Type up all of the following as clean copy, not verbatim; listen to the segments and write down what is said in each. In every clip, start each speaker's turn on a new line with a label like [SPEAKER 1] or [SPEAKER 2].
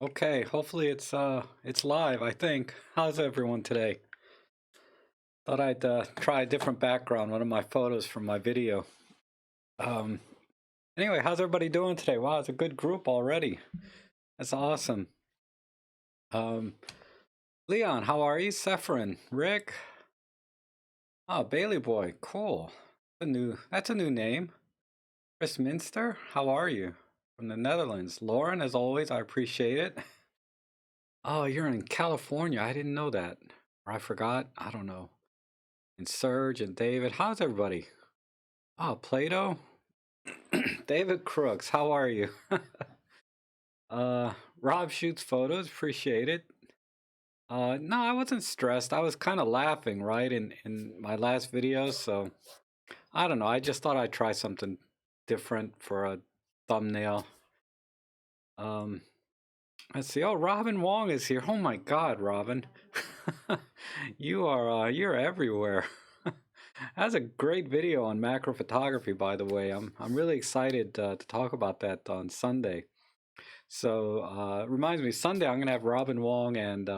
[SPEAKER 1] Okay, hopefully it's live, I think. How's everyone today? Thought I'd try a different background, one of my photos from my video. Um anyway, how's everybody doing today? Wow, it's a good group already. That's awesome. Um Leon, how are you? Sephirin, Rick. Oh, Bailey Boy, cool. That's a new name. Chris Minster, how are you? From the Netherlands. Lauren, as always, I appreciate it. Oh, you're in California. I didn't know that. Or I forgot. I don't know. And Serge and David. How's everybody? Oh, Plato. David Crooks, how are you? uh Rob shoots photos, appreciate it. No, I wasn't stressed. I was kind of laughing, right, in my last video, so I don't know. I just thought I'd try something different for a thumbnail. Um let's see. Oh, Robin Wong is here. Oh my god, Robin. You're everywhere. That's a great video on macro photography, by the way. I'm really excited to talk about that on Sunday. So reminds me, Sunday I'm gonna have Robin Wong and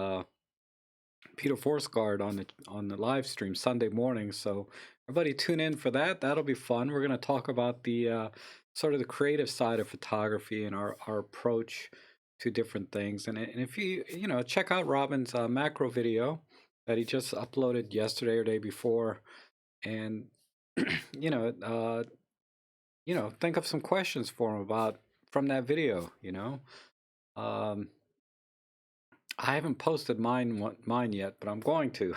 [SPEAKER 1] Peter Forsgaard on the live stream Sunday morning. So everybody tune in for that. That'll be fun. We're gonna talk about the sort of the creative side of photography and our approach to different things. And if you check out Robin's macro video that he just uploaded yesterday or day before, and you know uh, think of some questions for him about from that video. Um, I haven't posted mine yet, but I'm going to.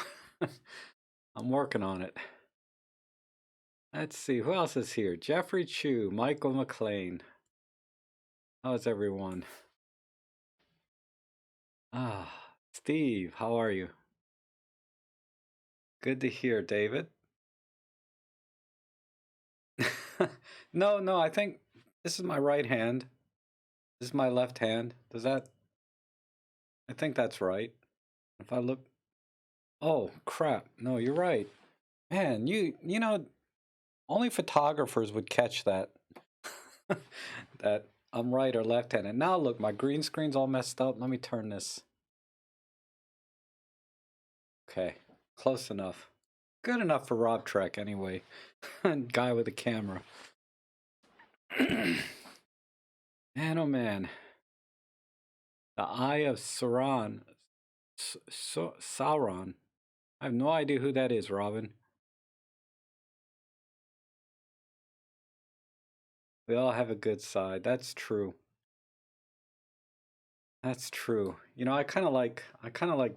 [SPEAKER 1] I'm working on it. Let's see who else is here. Jeffrey Chu, Michael McLean. How's everyone? Steve, how are you? Good to hear, David. No, I think this is my right hand. This is my left hand. Does that? I think that's right. If I look, oh crap! No, you're right. Man, you know, only photographers would catch that. That I'm right or left-handed. Now look, my green screen's all messed up. Let me turn this. Okay, close enough. Good enough for Rob Trek anyway. Guy with a camera. Man, oh man. The Eye of Sauron. Sauron. I have no idea who that is, Robin. We all have a good side. That's true. That's true. You know, I kind of like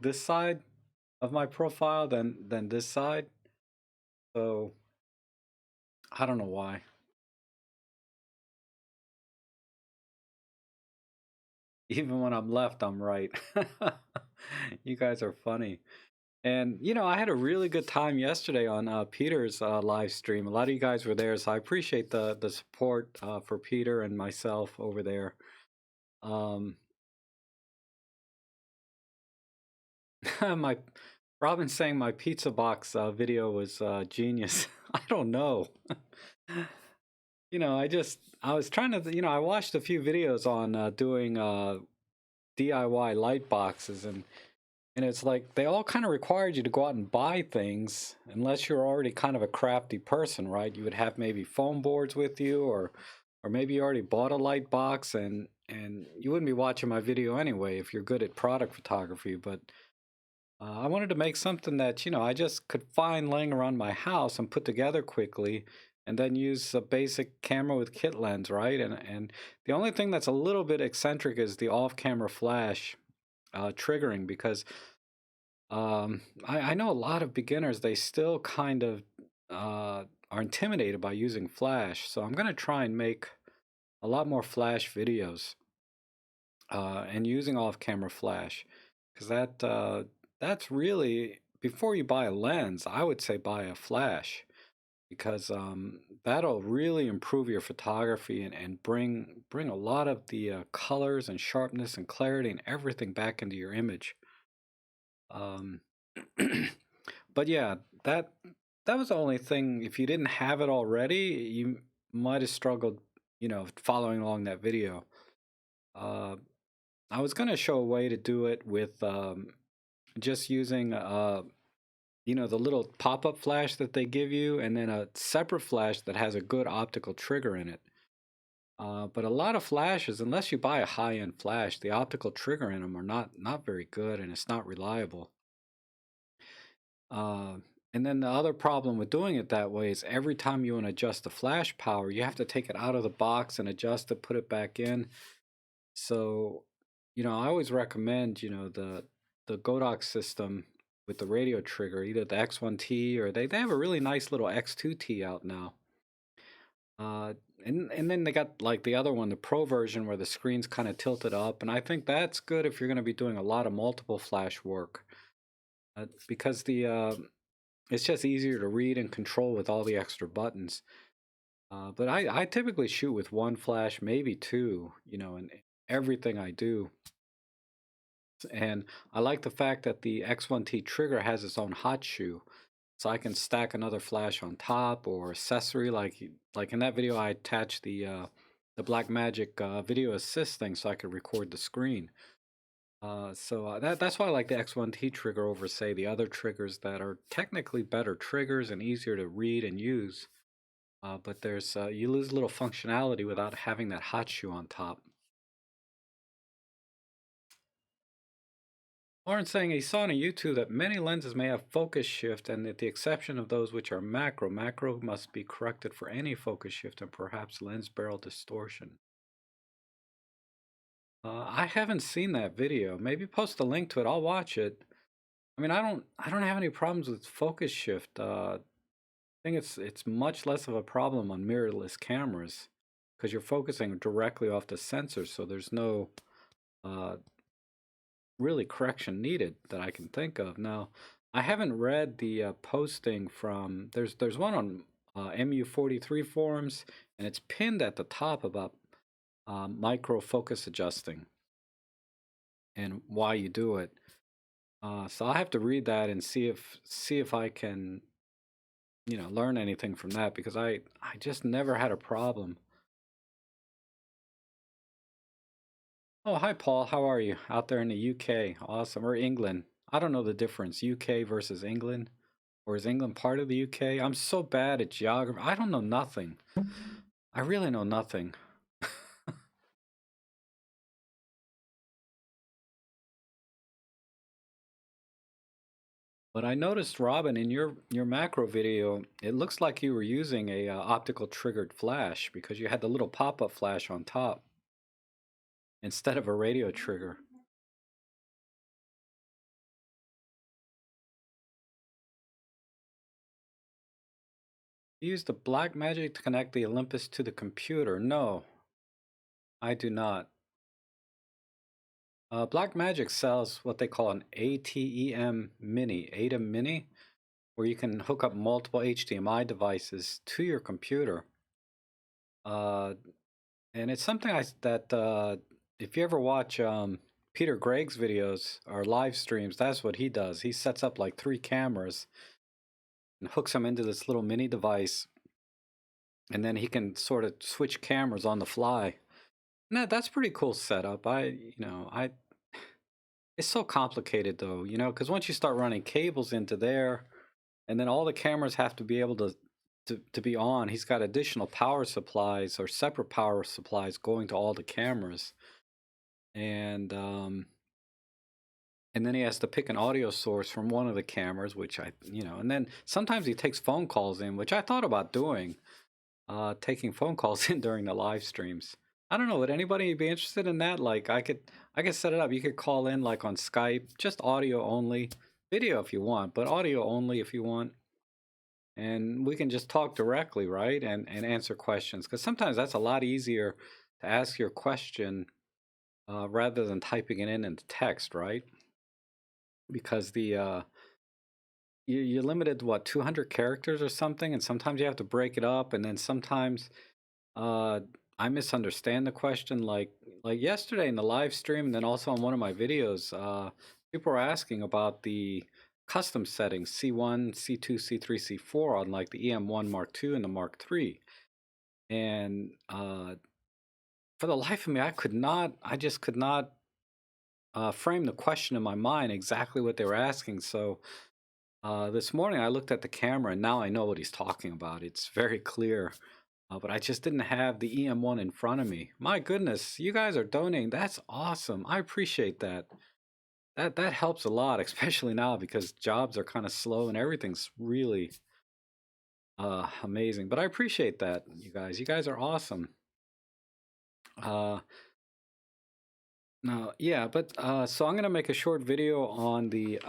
[SPEAKER 1] this side of my profile than this side. So I don't know why. Even when I'm left, I'm right. You guys are funny. And I had a really good time yesterday on Peter's live stream. A lot of you guys were there, so I appreciate the support for Peter and myself over there. Um, my Robin saying my pizza box video was genius. I don't know. I was trying to, I watched a few videos on doing DIY light boxes, and it's like they all kind of required you to go out and buy things unless you're already kind of a crafty person, right? You would have maybe foam boards with you, or maybe you already bought a light box, and you wouldn't be watching my video anyway if you're good at product photography. But I wanted to make something that I just could find laying around my house and put together quickly, and then use a basic camera with kit lens, right? And the only thing that's a little bit eccentric is the off-camera flash triggering, because I know a lot of beginners, they still kind of are intimidated by using flash. So I'm going to try and make a lot more flash videos and using off-camera flash, because that's really, before you buy a lens, I would say buy a flash, because that'll really improve your photography and bring a lot of the colors and sharpness and clarity and everything back into your image. Um, but yeah, that was the only thing. If you didn't have it already, you might have struggled, following along that video. Uh, I was going to show a way to do it with just using the little pop-up flash that they give you, and then a separate flash that has a good optical trigger in it. But a lot of flashes, unless you buy a high-end flash, the optical trigger in them are not very good, and it's not reliable. Uh, and then the other problem with doing it that way is every time you want to adjust the flash power, you have to take it out of the box and adjust it, put it back in. So, I always recommend, the Godox system with the radio trigger, either the X1T or they have a really nice little X2T out now. Uh, and then they got like the other one, the Pro version, where the screen's kind of tilted up, and I think that's good if you're going to be doing a lot of multiple flash work, because the it's just easier to read and control with all the extra buttons. But I typically shoot with one flash, maybe two, in everything I do. And I like the fact that the X1T trigger has its own hot shoe, so I can stack another flash on top or accessory. Like in that video, I attached the Blackmagic video assist thing so I could record the screen. So that's why I like the X1T trigger over, say, the other triggers that are technically better triggers and easier to read and use. But there's you lose a little functionality without having that hot shoe on top. Lauren saying he saw on YouTube that many lenses may have focus shift, and that the exception of those which are macro. Macro must be corrected for any focus shift and perhaps lens barrel distortion. I haven't seen that video. Maybe post a link to it. I'll watch it. I mean, I don't have any problems with focus shift. I think it's much less of a problem on mirrorless cameras because you're focusing directly off the sensor, so there's no uh, really correction needed that I can think of. Now, I haven't read the posting from there's one on MU43 forums, and it's pinned at the top about micro focus adjusting and why you do it. So I have to read that and see if I can learn anything from that, because I just never had a problem. Oh, hi Paul, how are you out there in the UK? Awesome. Or England. I don't know the difference, UK versus England. Or is England part of the UK? I'm so bad at geography. I don't know nothing. I really know nothing. But I noticed, Robin, in your macro video, it looks like you were using a optical triggered flash because you had the little pop-up flash on top instead of a radio trigger. You use the Blackmagic to connect the Olympus to the computer. No, I do not. Blackmagic sells what they call an ATEM Mini, ATEM Mini, where you can hook up multiple HDMI devices to your computer. And it's something that if you ever watch Peter Gregg's videos or live streams, that's what he does. He sets up like 3 cameras and hooks them into this little mini device, and then he can sort of switch cameras on the fly. And that's pretty cool setup. It's so complicated though, because once you start running cables into there, and then all the cameras have to be able to be on. He's got additional power supplies or separate power supplies going to all the cameras, and then he has to pick an audio source from one of the cameras, which and then sometimes he takes phone calls in, which I thought about doing, taking phone calls in during the live streams. I don't know, would anybody be interested in that? Like I could set it up. You could call in like on Skype, just audio only, video if you want, but audio only if you want. And we can just talk directly, right? And answer questions. Because sometimes that's a lot easier to ask your question rather than typing it in the text, right? Because you're limited to what, 200 characters or something, and sometimes you have to break it up, and then sometimes uh, I misunderstand the question. Like yesterday in the live stream, and then also on one of my videos, people were asking about the custom settings C1, C2, C3, C4 on like the EM1 Mark II and the Mark III. And for the life of me, I just could not frame the question in my mind exactly what they were asking. So this morning I looked at the camera and now I know what he's talking about. It's very clear. But I just didn't have the EM1 in front of me. My goodness, you guys are donating. That's awesome. I appreciate that. That helps a lot, especially now because jobs are kind of slow and everything's really amazing. But I appreciate that, you guys. You guys are awesome. Uh, no, yeah, but so I'm gonna make a short video on the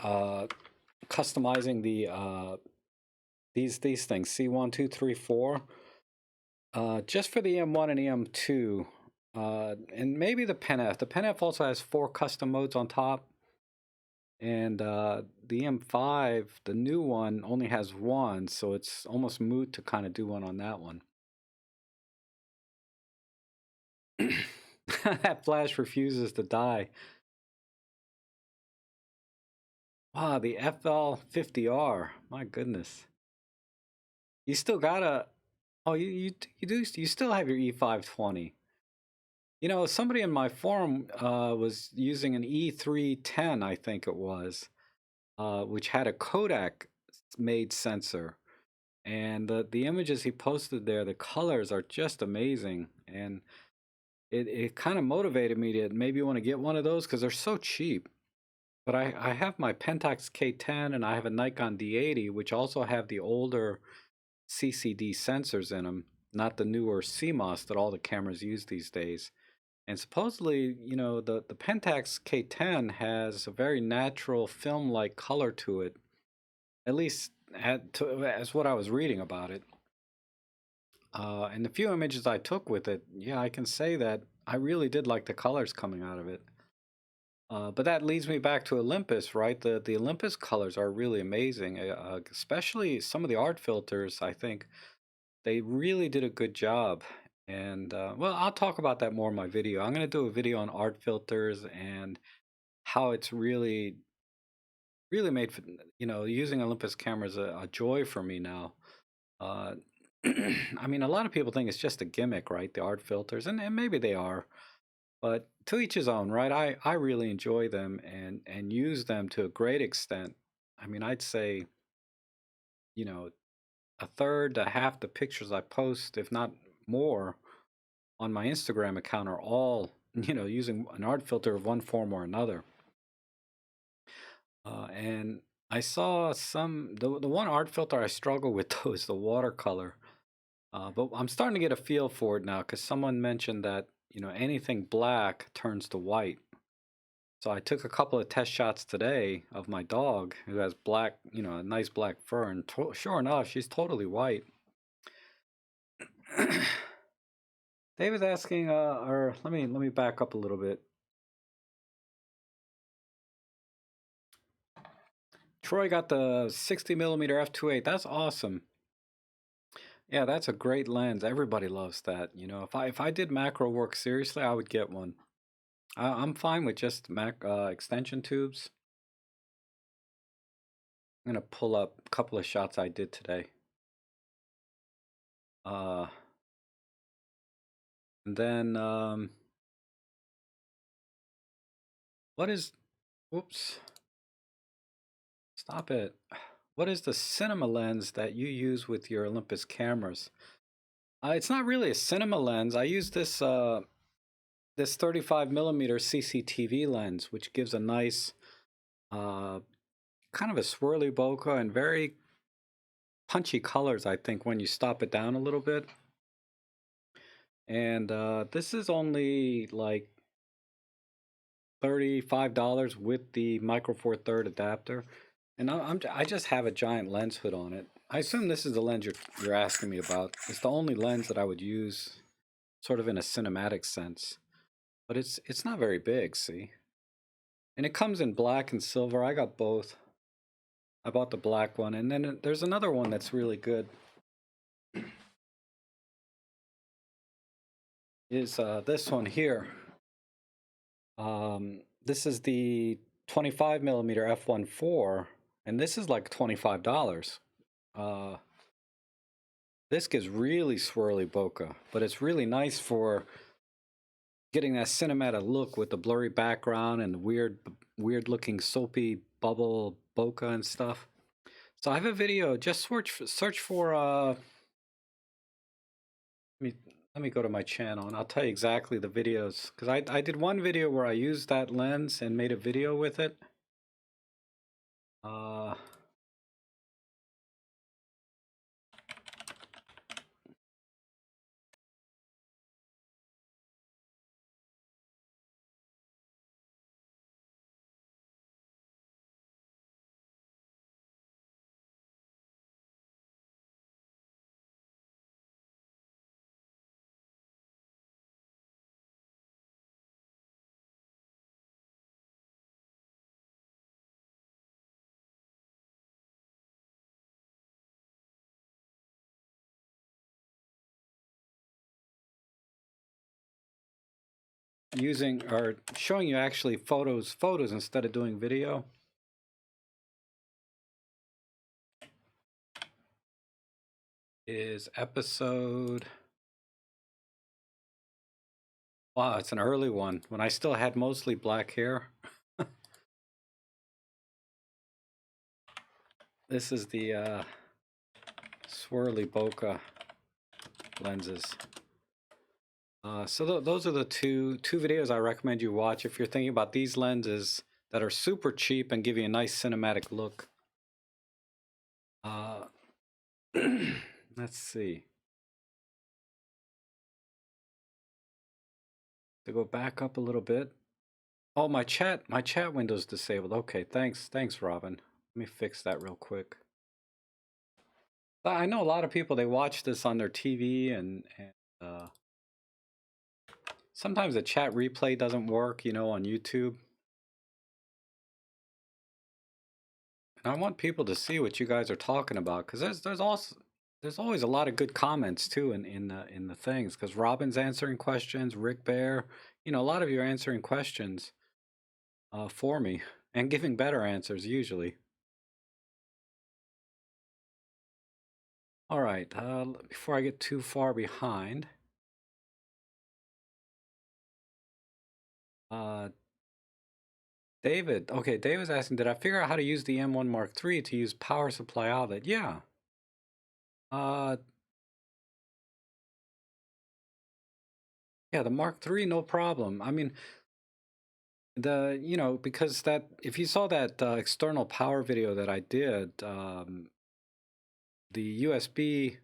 [SPEAKER 1] customizing the these things C1, 2, 3, 4, just for the EM1 and EM2, and maybe the Pen F. The Pen F also has 4 custom modes on top. And the M5, the new one, only has 1, so it's almost moot to kind of do one on that one. That flash refuses to die. Wow, the FL50R. My goodness. You still gotta. Oh, you still have your E520. You know, somebody in my forum was using an E310, I think it was, which had a Kodak made sensor. And the images he posted there, the colors are just amazing. And it kind of motivated me to maybe want to get one of those because they're so cheap. But I have my Pentax K10 and I have a Nikon D80, which also have the older CCD sensors in them, not the newer CMOS that all the cameras use these days. And supposedly, you know, the Pentax K10 has a very natural film-like color to it, at least as what I was reading about it. And the few images I took with it, yeah, I can say that I really did like the colors coming out of it. But that leads me back to Olympus, right? The Olympus colors are really amazing, especially some of the art filters. I think they really did a good job. And well, I'll talk about that more in my video. I'm going to do a video on art filters and how it's really made, you know, using Olympus cameras a joy for me now. Uh, I mean, a lot of people think it's just a gimmick, right? The art filters, and maybe they are, but to each his own, right? I really enjoy them and use them to a great extent. I mean, I'd say, you know, a third to half the pictures I post, if not more, on my Instagram account are all, you know, using an art filter of one form or another. And I saw the one art filter I struggle with though is the watercolor. But I'm starting to get a feel for it now because someone mentioned that, you know, anything black turns to white. So I took a couple of test shots today of my dog who has black, you know, a nice black fur, and sure enough, she's totally white. David's asking, or let me back up a little bit. Troy got the 60mm f2.8. That's awesome. Yeah, that's a great lens. Everybody loves that. You know, if I did macro work seriously, I would get one. I'm fine with just extension tubes. I'm gonna pull up a couple of shots I did today. And then what is? Whoops! Stop it! What is the cinema lens that you use with your Olympus cameras? It's not really a cinema lens. I use this this 35mm CCTV lens, which gives a nice kind of a swirly bokeh and very punchy colors, I think, when you stop it down a little bit. And this is only like $35 with the Micro Four Third adapter. And I just have a giant lens hood on it. I assume this is the lens you're asking me about. It's the only lens that I would use sort of in a cinematic sense. But it's not very big, see? And it comes in black and silver. I got both. I bought the black one, and then there's another one that's really good. Is this one here. This is the 25mm f1.4, and this is like $25. This gives really swirly bokeh, but it's really nice for getting that cinematic look with the blurry background and the weird looking soapy bubble bokeh and stuff. So I have a video. Just search for let me go to my channel and I'll tell you exactly the videos, because I did one video where I used that lens and made a video with it. Using or showing you actually photos instead of doing video. Is episode, wow, it's an early one when I still had mostly black hair. This is the swirly bokeh lenses. So those are the two videos I recommend you watch if you're thinking about these lenses that are super cheap and give you a nice cinematic look. Let's see. To go back up a little bit. Oh, my chat window's disabled. Okay, thanks, Robin. Let me fix that real quick. I know a lot of people, they watch this on their TV and sometimes the chat replay doesn't work, you know, on YouTube. And I want people to see what you guys are talking about, because there's always a lot of good comments too in the things, because Robin's answering questions, Rick Bear, you know, a lot of you are answering questions for me and giving better answers usually. All right, before I get too far behind, David, okay, David's asking, did I figure out how to use the M1 Mark III to use power supply outlet? Yeah. Yeah, the Mark III, no problem. I mean, you know, because that, if you saw that external power video that I did, the USB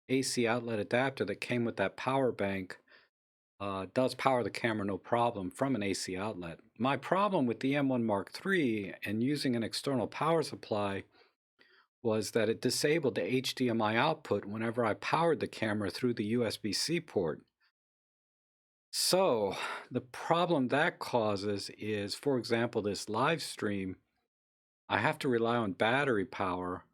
[SPEAKER 1] AC outlet adapter that came with that power bank does power the camera no problem from an AC outlet. My problem with the M1 Mark III and using an external power supply was that it disabled the HDMI output whenever I powered the camera through the USB-C port. So the problem that causes is, for example, this live stream, I have to rely on battery power,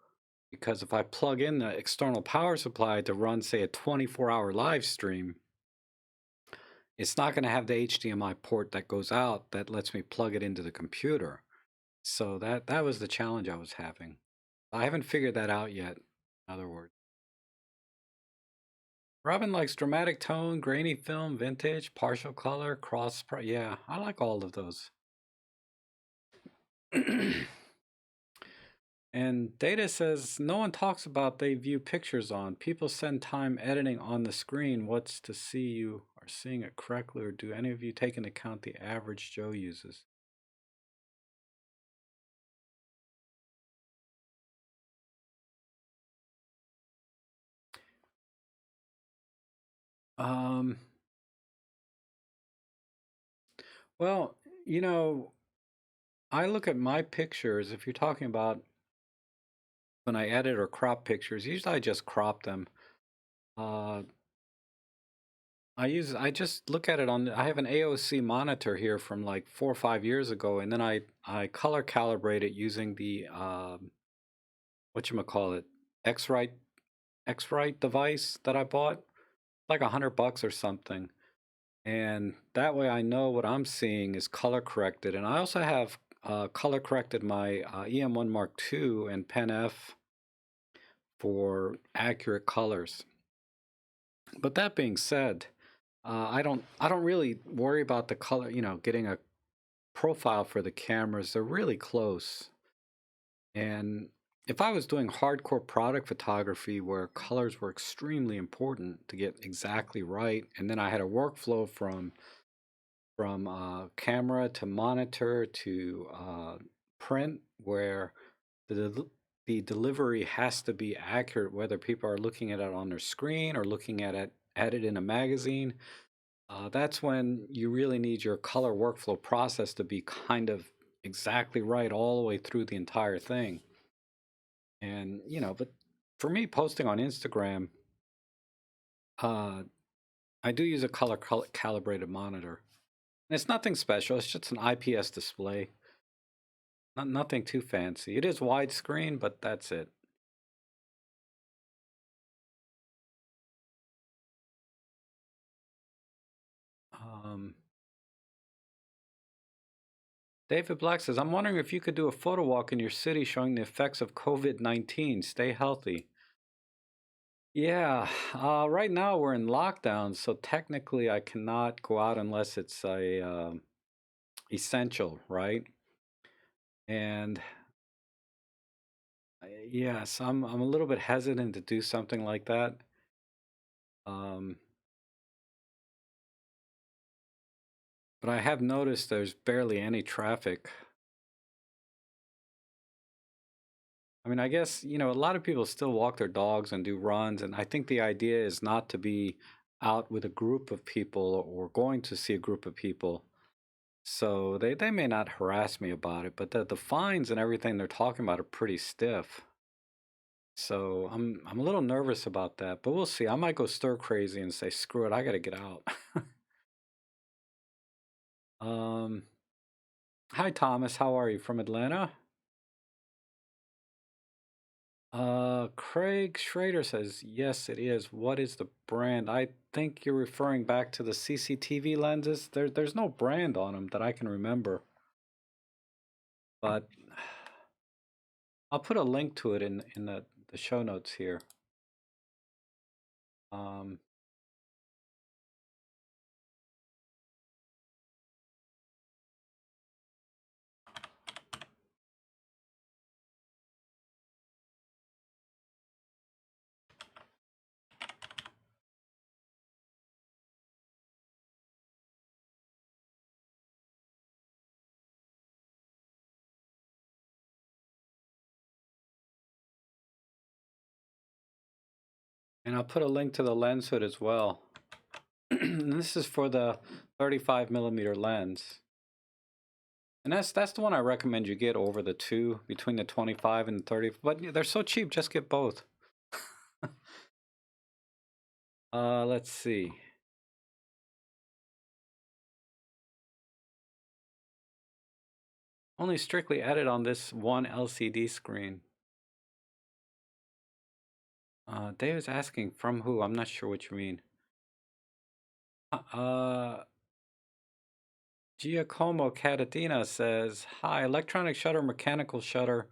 [SPEAKER 1] because if I plug in the external power supply to run, say, a 24-hour live stream, it's not going to have the HDMI port that goes out that lets me plug it into the computer. So that was the challenge I was having. I haven't figured that out yet, in other words. Robin likes dramatic tone, grainy film, vintage, partial color, cross. Yeah, I like all of those. And Data says, no one talks about they view pictures on. People spend time editing on the screen. What's to see you are seeing it correctly, or do any of you take into account the average Joe uses? Well, you know, I look at my pictures, if you're talking about when I edit or crop pictures, usually I just crop them. I just look at it on, I have an AOC monitor here from like 4 or 5 years ago, and then I color calibrate it using the, whatchamacallit, X-Rite device that I bought, like $100 or something. And that way I know what I'm seeing is color corrected. And I also have color corrected my EM1 Mark II and Pen F for accurate colors. But that being said, I don't really worry about the color, getting a profile for the cameras. They're really close. And if I was doing hardcore product photography where colors were extremely important to get exactly right, and then I had a workflow from camera to monitor to print where the delivery has to be accurate, whether people are looking at it on their screen or looking at it in a magazine. That's when you really need your color workflow process to be kind of exactly right all the way through the entire thing. And but for me, posting on Instagram, uh, I do use a calibrated monitor. And it's nothing special. It's just an IPS display. Nothing too fancy. It is widescreen, but that's it. Um, David Black says, I'm wondering if you could do a photo walk in your city showing the effects of COVID-19. Stay healthy. Yeah, right now we're in lockdown, so technically I cannot go out unless it's a essential, right? And yes, I'm a little bit hesitant to do something like that. Um, but I have noticed there's barely any traffic. I mean, I guess, a lot of people still walk their dogs and do runs, and I think the idea is not to be out with a group of people or going to see a group of people. So they may not harass me about it, but the fines and everything they're talking about are pretty stiff. So I'm a little nervous about that, but we'll see. I might go stir crazy and say, screw it, I gotta get out. um, Hi Thomas, how are you? From Atlanta? Craig Schrader says, yes, it is. What is the brand? I think you're referring back to the CCTV lenses. There's no brand on them that I can remember, but I'll put a link to it in the show notes here. Um, and I'll put a link to the lens hood as well. And this is for the 35 millimeter lens. And that's the one I recommend you get over the two, between the 25 and 30. But they're so cheap, just get both. Let's see. Only strictly edit on this one LCD screen. David's asking from who? I'm not sure what you mean. Giacomo Catatina says, hi, electronic shutter, mechanical shutter,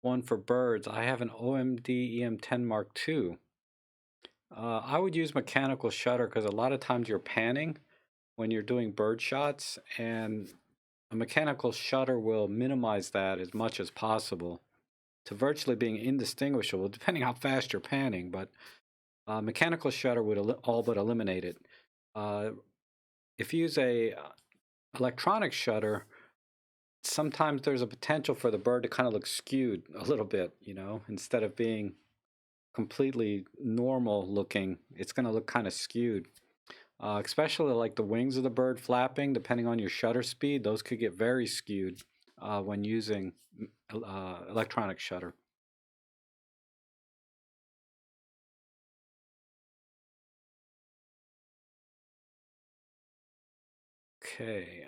[SPEAKER 1] one for birds. I have an OMD EM10 Mark II. I would use mechanical shutter because a lot of times you're panning when you're doing bird shots, and a mechanical shutter will minimize that as much as possible to virtually being indistinguishable, depending how fast you're panning. But mechanical shutter would all but eliminate it. If you use a electronic shutter, sometimes there's a potential for the bird to kind of look skewed a little bit, instead of being completely normal looking, it's going to look kind of skewed. Especially like the wings of the bird flapping, depending on your shutter speed, those could get very skewed when using electronic shutter. Okay,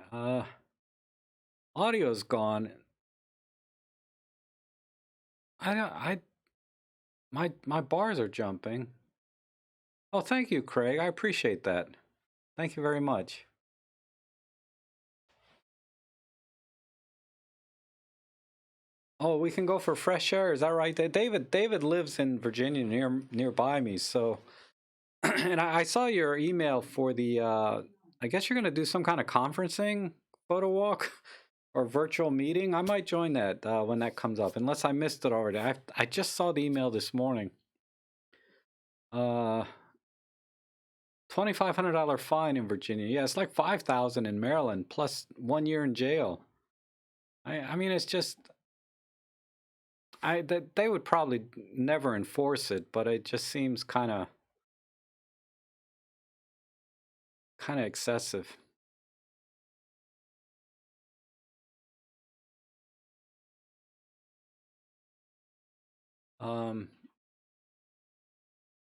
[SPEAKER 1] audio's gone. I my bars are jumping. Oh, thank you, Craig. I appreciate that. Thank you very much. Oh, we can go for fresh air. Is that right? David lives in Virginia nearby me, so And I saw your email for the, I guess you're going to do some kind of conferencing photo walk or virtual meeting. I might join that when that comes up, unless I missed it already. I just saw the email this morning. $2,500 fine in Virginia. Yeah, it's like $5,000 in Maryland, plus 1 year in jail. I mean, it's just, they would probably never enforce it, but it just seems kind of excessive.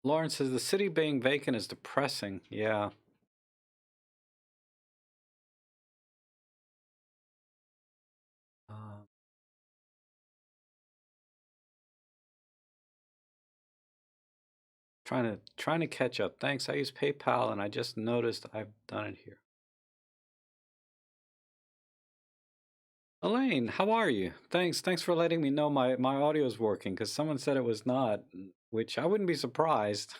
[SPEAKER 1] Lauren says the city being vacant is depressing. Yeah. Trying to catch up. Thanks. I use PayPal and I just noticed I've done it here. Elaine, how are you? Thanks for letting me know my audio is working, because someone said it was not, which I wouldn't be surprised.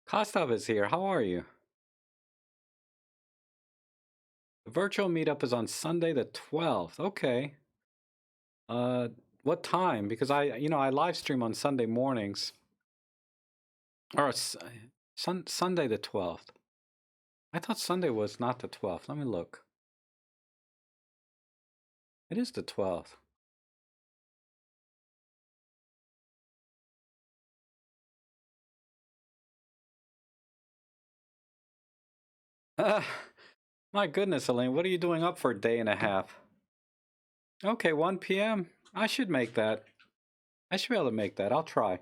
[SPEAKER 1] Kostov is here. How are you? The virtual meetup is on Sunday the 12th. Okay. What time? Because I live stream on Sunday mornings. Or Sunday the 12th. I thought Sunday was not the 12th. Let me look. It is the 12th. My goodness, Elaine, what are you doing up for a day and a half? Okay, 1 p.m. I should make that. I should be able to make that. I'll try.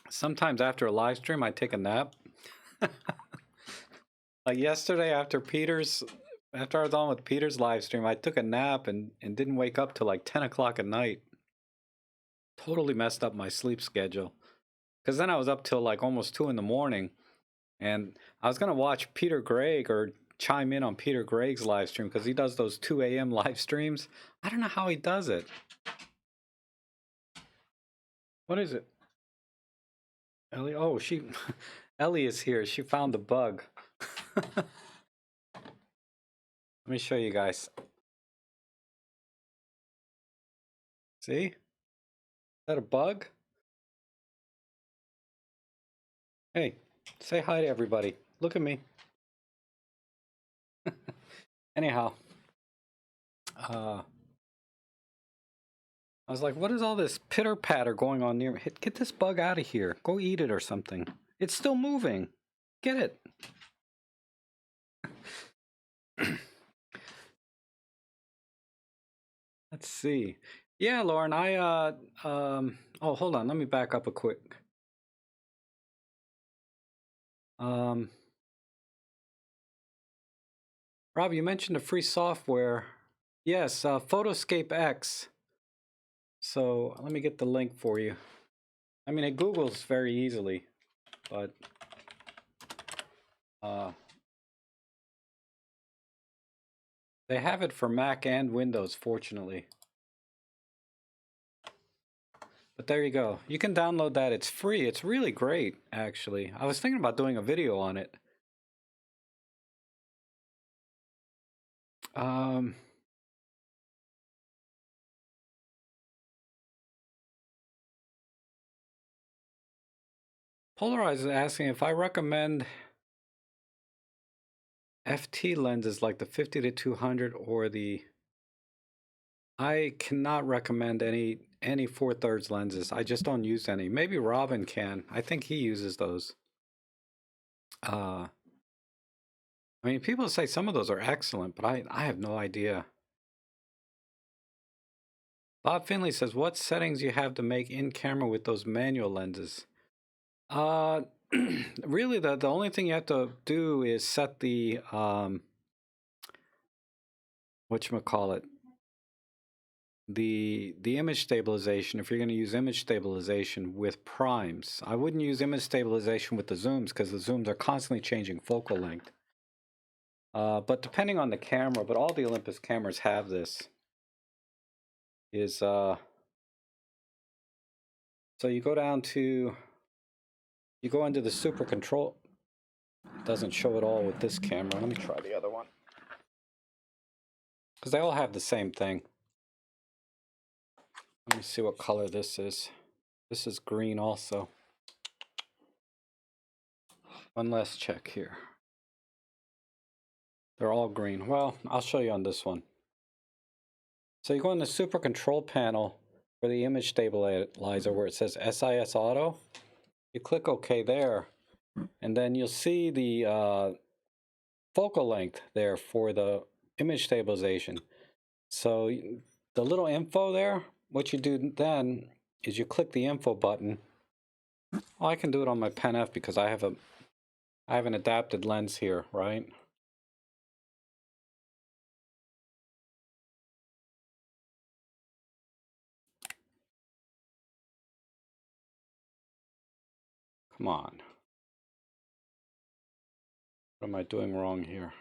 [SPEAKER 1] Sometimes after a live stream, I take a nap. Like yesterday after I was on with Peter's live stream, I took a nap and didn't wake up till like 10 o'clock at night. Totally messed up my sleep schedule. Because then I was up till like almost 2 in the morning. And I was going to watch Peter Gregg or chime in on Peter Gregg's live stream, because he does those 2 a.m. live streams. I don't know how he does it. What is it? Ellie? Oh, Ellie is here. She found the bug. Let me show you guys. See? Is that a bug? Hey, say hi to everybody. Look at me. Anyhow, I was like, what is all this pitter patter going on near me? Get this bug out of here. Go eat it or something. It's still moving. Get it. Let's see. Yeah, Lauren, oh, hold on. Let me back up a quick. Rob, you mentioned a free software. Yes, Photoscape X. So let me get the link for you. I mean, it Googles very easily, but they have it for Mac and Windows, fortunately. But there you go. You can download that. It's free. It's really great, actually. I was thinking about doing a video on it. Polarize is asking if I recommend FT lenses like the 50 to 200 or the... I cannot recommend any 4/3 lenses. I just don't use any. Maybe Robin can. I think he uses those. I mean, people say some of those are excellent, but I have no idea. Bob Finley says, what settings you have to make in camera with those manual lenses? Really, the only thing you have to do is set the whatchamacallit, the image stabilization, if you're going to use image stabilization with primes. I wouldn't use image stabilization with the zooms, because the zooms are constantly changing focal length. But depending on the camera, but all the Olympus cameras have this, is So you go down to, you go into the super control. It doesn't show it all with this camera. Let me try the other one. Because they all have the same thing. Let me see what color this is. This is green also. One last check here. They're all green. Well, I'll show you on this one. So you go in the super control panel for the image stabilizer where it says SIS Auto. You click OK there, and then you'll see the focal length there for the image stabilization. So the little info there, what you do then is you click the info button. Well, I can do it on my Pen F because I have an adapted lens here, right? Come on. What am I doing wrong here?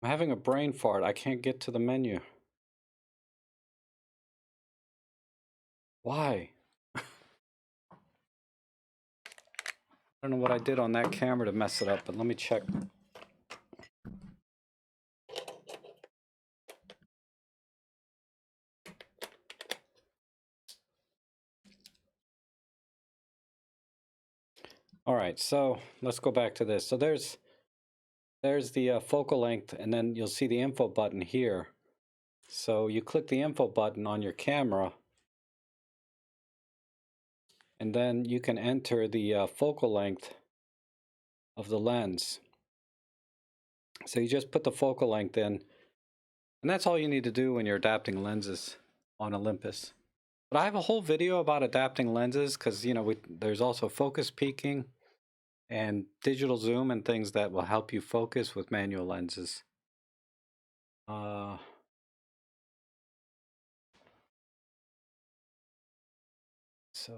[SPEAKER 1] I'm having a brain fart. I can't get to the menu. Why? I don't know what I did on that camera to mess it up, but let me check. All right, so let's go back to this. So there's the focal length, and then you'll see the info button here. So you click the info button on your camera, and then you can enter the focal length of the lens. So you just put the focal length in, and that's all you need to do when you're adapting lenses on Olympus. But I have a whole video about adapting lenses because, you know, there's also focus peaking and digital zoom and things that will help you focus with manual lenses. So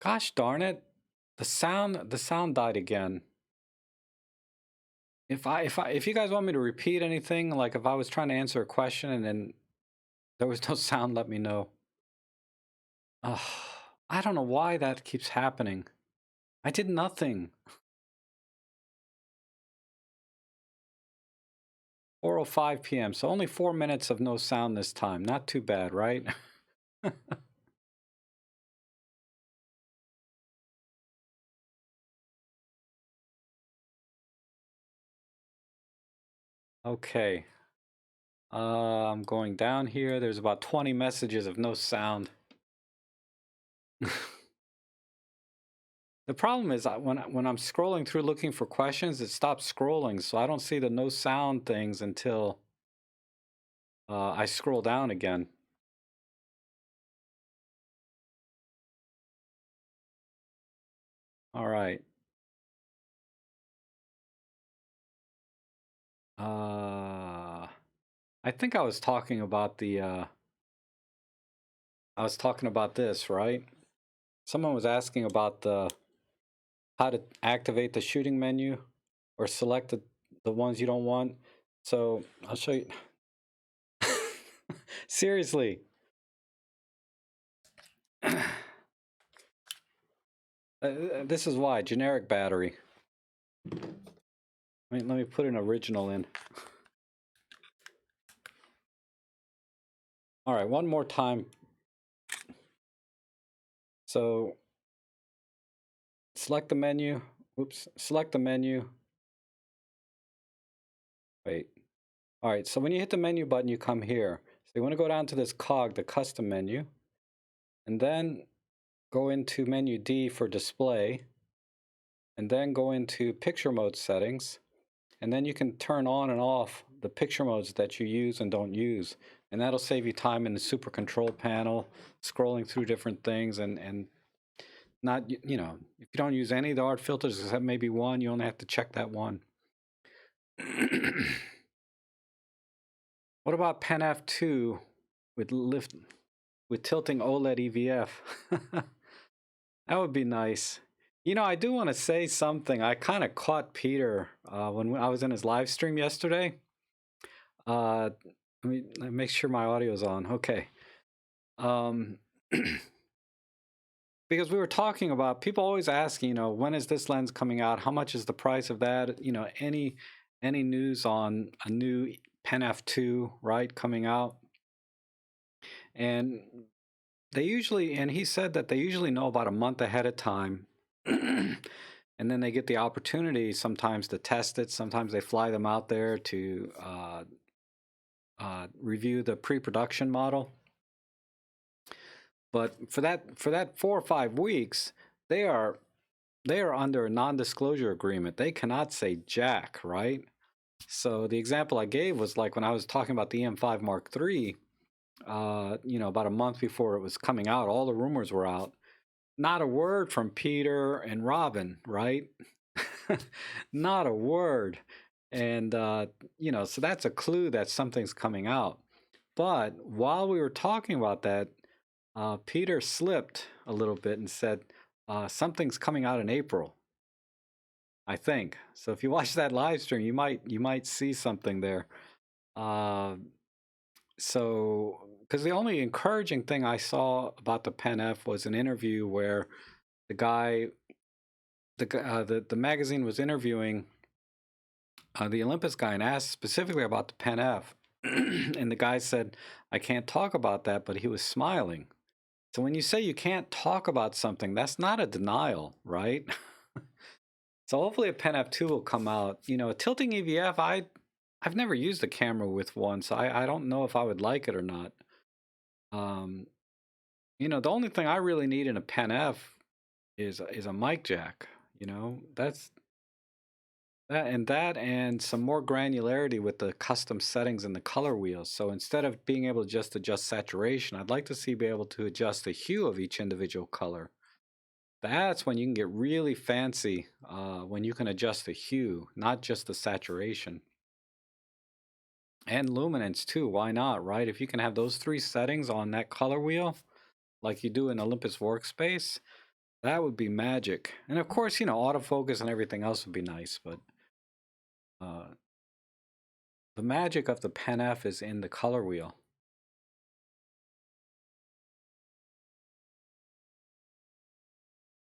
[SPEAKER 1] Gosh darn it. The sound died again. If you guys want me to repeat anything, like if I was trying to answer a question and then there was no sound, let me know. I don't know why that keeps happening. I did nothing. 4:05 p.m. So only 4 minutes of no sound this time. Not too bad, right? Okay. I'm going down here. There's about 20 messages of no sound. The problem is when I'm scrolling through looking for questions, it stops scrolling, so I don't see the no sound things until I scroll down again. All right. I think I was talking about I was talking about this, right? Someone was asking about how to activate the shooting menu or select the ones you don't want. So I'll show you. Seriously. This is why. Generic battery. Let me put an original in. All right, one more time. So select the menu. Oops, select the menu. Wait. All right, so when you hit the menu button, you come here. So you want to go down to this cog, the custom menu, and then go into menu D for display, and then go into picture mode settings, and then you can turn on and off the picture modes that you use and don't use. And that'll save you time in the super control panel, scrolling through different things and not, you know, if you don't use any of the art filters except maybe one, you only have to check that one. What about Pen F2 with tilting OLED EVF? That would be nice. You know, I do want to say something. I kind of caught Peter when I was in his live stream yesterday. Let me make sure my audio is on. Okay. Because we were talking about, people always asking, you know, when is this lens coming out? How much is the price of that? You know, any news on a new Pen F2, right, coming out? And they usually, and he said that they usually know about a month ahead of time. And then they get the opportunity sometimes to test it. Sometimes they fly them out there to review the pre-production model. But for that 4 or 5 weeks, they are under a non-disclosure agreement. They cannot say jack, right? So the example I gave was like when I was talking about the EM5 Mark III, you know, about a month before it was coming out, all the rumors were out. Not a word from Peter and Robin, right? Not a word. And, you know, so that's a clue that something's coming out. But while we were talking about that, Peter slipped a little bit and said, something's coming out in April, I think. So if you watch that live stream, you might see something there. So, because the only encouraging thing I saw about the Pen F was an interview where the guy, the magazine was interviewing the Olympus guy and asked specifically about the Pen F. And the guy said, I can't talk about that, but he was smiling. So when you say you can't talk about something, that's not a denial, right? So hopefully a Pen F2 will come out. You know, a tilting EVF, I've never used a camera with one, so I don't know if I would like it or not. You know, the only thing I really need in a Pen F is a mic jack. You know, that's that and some more granularity with the custom settings and the color wheels. So instead of being able to just adjust saturation, I'd like to be able to adjust the hue of each individual color. That's when you can get really fancy, when you can adjust the hue, not just the saturation. And luminance too, why not, right? If you can have those 3 settings on that color wheel, like you do in Olympus Workspace, That would be magic. And of course, you know, autofocus and everything else would be nice, but uh, the magic of the Pen F is in the color wheel.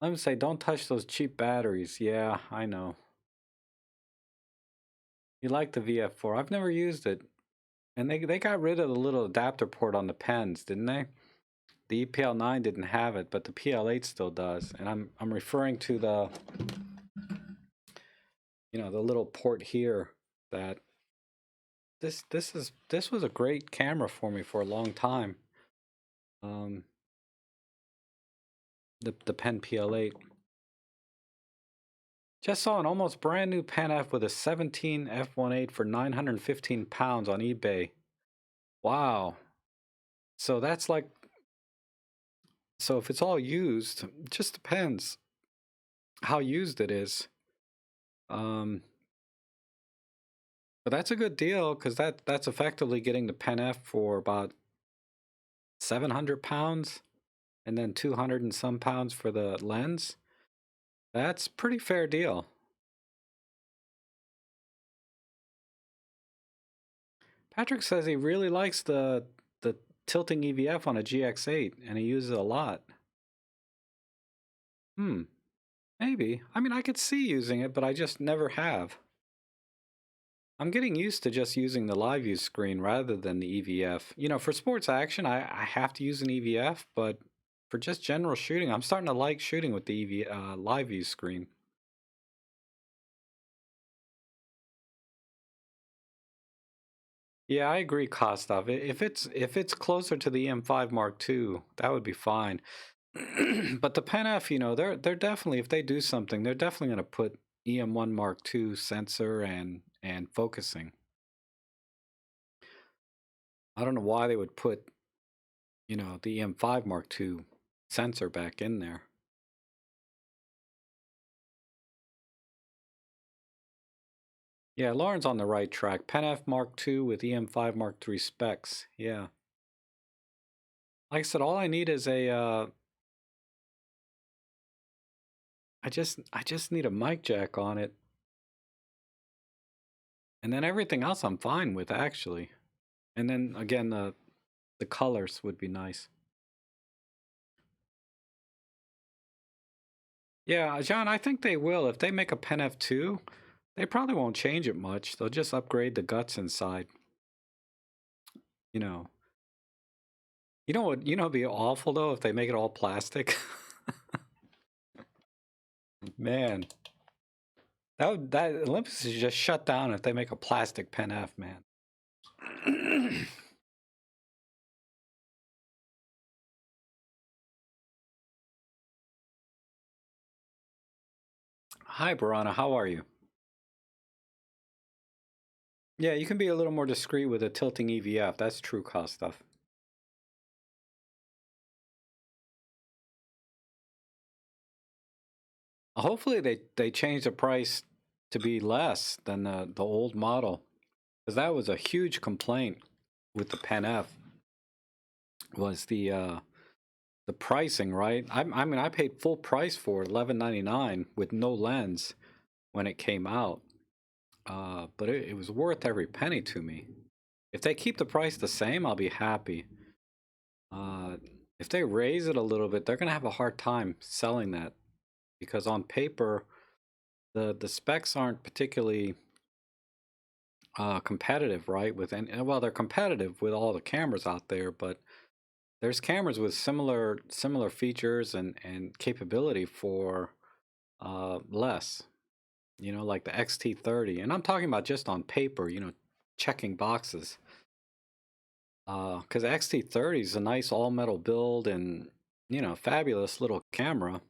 [SPEAKER 1] Let me say, don't touch those cheap batteries. Yeah, I know. You like the VF4. I've never used it. And they got rid of the little adapter port on the pens, didn't they? The EPL9 didn't have it, but the PL8 still does. And I'm referring to the, you know, the little port here that this was a great camera for me for a long time. The Pen PL8. Just saw an almost brand new Pen F with a 17 f1.8 for 915 pounds on eBay. Wow. So that's like, so if it's all used, it just depends how used it is. But that's a good deal because that's effectively getting the Pen F for about 700 pounds and then 200 and some pounds for the lens. That's pretty fair deal. Patrick says he really likes the tilting EVF on a GX8 and he uses it a lot. Maybe. I mean, I could see using it, but I just never have. I'm getting used to just using the live view screen rather than the EVF. You know, for sports action, I have to use an EVF, but for just general shooting, I'm starting to like shooting with the live view screen. Yeah, I agree, Kostov. If it's closer to the M5 Mark II, that would be fine. But the Pen F, you know, they're definitely, if they do something, they're definitely going to put EM1 Mark II sensor and focusing. I don't know why they would put, you know, the EM5 Mark II sensor back in there. Yeah, Lauren's on the right track. Pen F Mark II with EM5 Mark III specs. Yeah. Like I said, all I need is a I just need a mic jack on it. And then everything else I'm fine with, actually. And then again, the colors would be nice. Yeah, John, I think they will. If they make a Pen F2, they probably won't change it much. They'll just upgrade the guts inside. You know. You know what? You know, it'd be awful though if they make it all plastic. Man, that Olympus is just shut down if they make a plastic Pen F, man. Hi, Barana. How are you? Yeah, you can be a little more discreet with a tilting EVF. That's true cost stuff. Hopefully they change the price to be less than the old model, because that was a huge complaint with the Pen F. Was the pricing, right? I mean, I paid full price for it, $11.99 with no lens when it came out. But it was worth every penny to me. If they keep the price the same, I'll be happy. If they raise it a little bit, they're gonna have a hard time selling that because on paper, the specs aren't particularly competitive, right? Well, they're competitive with all the cameras out there, but there's cameras with similar features and capability for less. You know, like the XT30, and I'm talking about just on paper. You know, checking boxes. Because the XT30 is a nice all metal build and you know fabulous little camera,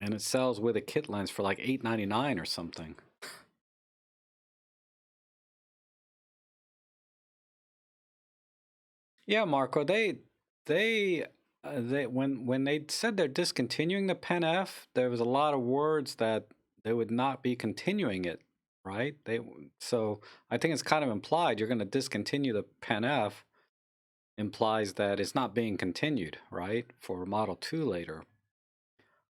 [SPEAKER 1] and it sells with a kit lens for like $8.99 or something. Yeah, Marco, they when they said they're discontinuing the Pen F, there was a lot of words that they would not be continuing it, right? So I think it's kind of implied you're going to discontinue the Pen F implies that it's not being continued, right? For Model 2 later.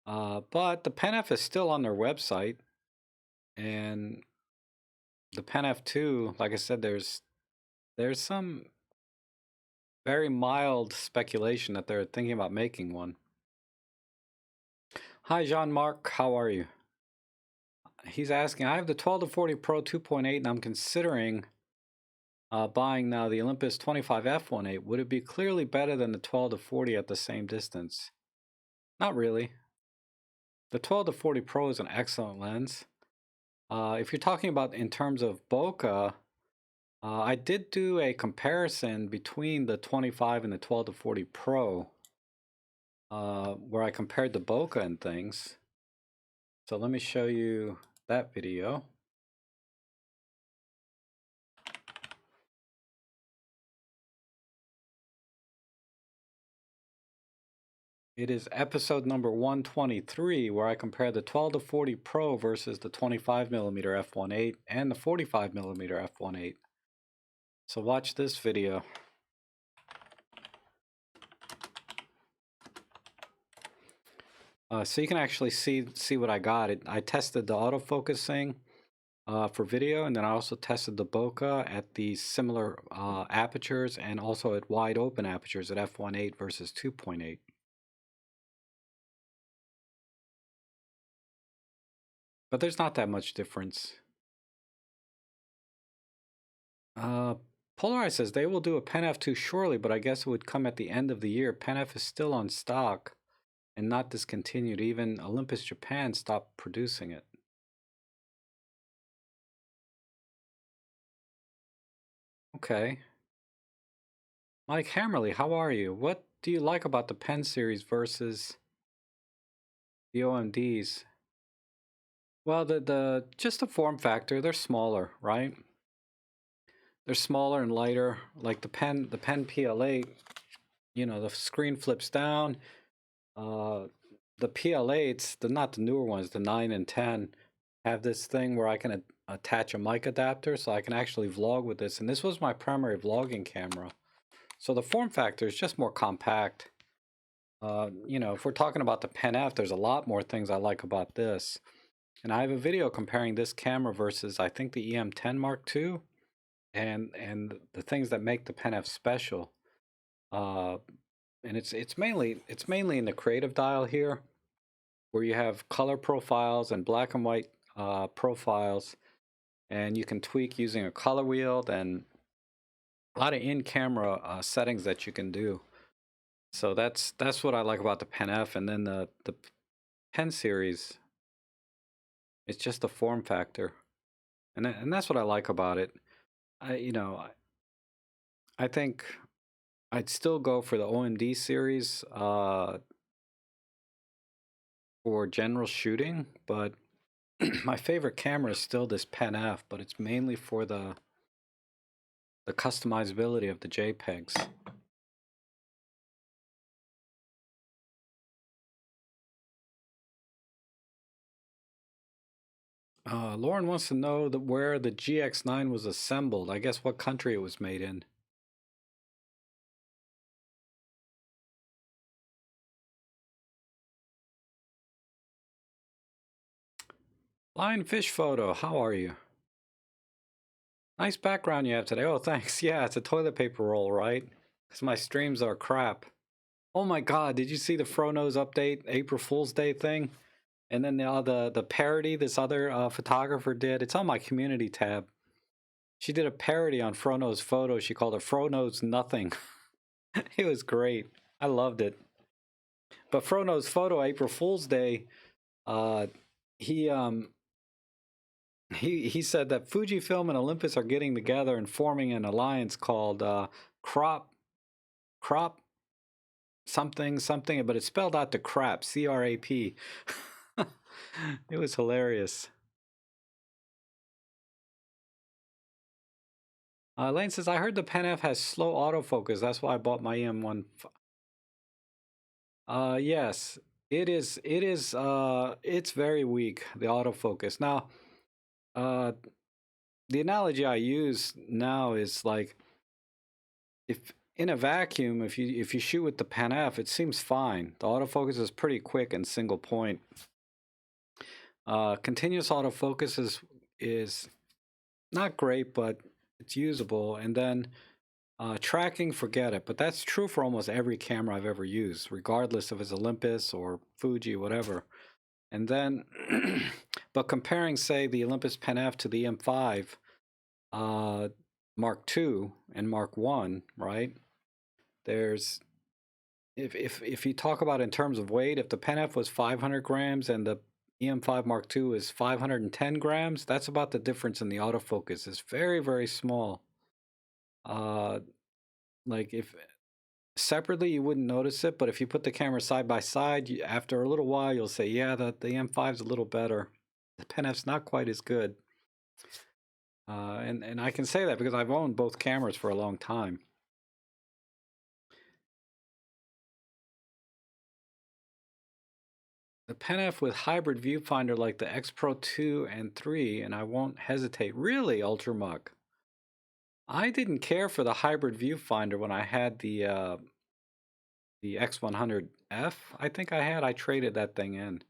[SPEAKER 1] But the Pen F is still on their website, and the Pen F2, like I said, there's some very mild speculation that they're thinking about making one. Hi, Jean-Marc. How are you? He's asking, I have the 12 to 40 Pro 2.8, and I'm considering buying now the Olympus 25 f1.8. Would it be clearly better than the 12 to 40 at the same distance? Not really. The 12 to 40 Pro is an excellent lens. If you're talking about in terms of bokeh, I did do a comparison between the 25 and the 12 to 40 Pro, where I compared the bokeh and things. So let me show you that video. It is episode number 123, where I compare the 12 to 40 Pro versus the 25mm f1.8 and the 45mm f1.8. So watch this video. So you can actually see what I got. I tested the autofocusing for video, and then I also tested the bokeh at the similar apertures, and also at wide open apertures at f1.8 versus 2.8. But there's not that much difference. Polarize says they will do a Pen F2 shortly, but I guess it would come at the end of the year. Pen F is still on stock and not discontinued. Even Olympus Japan stopped producing it. Okay. Mike Hammerly, how are you? What do you like about the Pen series versus the OMDs? Well, just the form factor, they're smaller, right? They're smaller and lighter. Like the Pen PL8, you know, the screen flips down. The PL8s, not the newer ones, the 9 and 10, have this thing where I can attach a mic adapter, so I can actually vlog with this. And this was my primary vlogging camera. So the form factor is just more compact. You know, if we're talking about the Pen F, there's a lot more things I like about this. And I have a video comparing this camera versus, I think, the EM10 Mark II, and the things that make the Pen F special. And it's mainly in the creative dial here, where you have color profiles and black and white profiles, and you can tweak using a color wheel. Then a lot of in-camera settings that you can do. So that's what I like about the Pen F. And then the Pen series, it's just the form factor, and that's what I like about it. I think I'd still go for the OMD series for general shooting, but my favorite camera is still this Pen F, but it's mainly for the customizability of the JPEGs. Lauren wants to know where the GX9 was assembled. I guess what country it was made in. Lion Fish Photo, how are you? Nice background you have today. Oh, thanks. Yeah, it's a toilet paper roll, right? Because my streams are crap. Oh my God, did you see the Fronos update, April Fool's Day thing? And then the parody this other photographer did. It's on my community tab. She did a parody on Frono's photo. She called it Frono's Nothing. It was great. I loved it. But Frono's photo, April Fool's Day, uh, he said that Fujifilm and Olympus are getting together and forming an alliance called Crop something, but it's spelled out to crap, CRAP. It was hilarious. Lane says, I heard the Pen F has slow autofocus. That's why I bought my EM1. Yes, it is. It's very weak, the autofocus. Now, the analogy I use now is like, in a vacuum, if you shoot with the Pen F, it seems fine. The autofocus is pretty quick and single point. Continuous autofocus is not great, but it's usable. And then tracking, forget it. But that's true for almost every camera I've ever used, regardless if it's Olympus or Fuji, whatever. And then, but comparing, say, the Olympus Pen F to the M5 Mark II and Mark I, right? There's if you talk about in terms of weight, if the Pen F was 500 grams and the EM5 Mark II is 510 grams, that's about the difference in the autofocus. It's very, very small. Uh, like if separately you wouldn't notice it, but if you put the camera side by side, after a little while you'll say, yeah, the M5 is a little better. The Pen F's not quite as good. And I can say that because I've owned both cameras for a long time. The Pen F with hybrid viewfinder like the X Pro 2 and 3, and I won't hesitate. Really, Ultramuck? I didn't care for the hybrid viewfinder when I had the X100F. I think I had. I traded that thing in.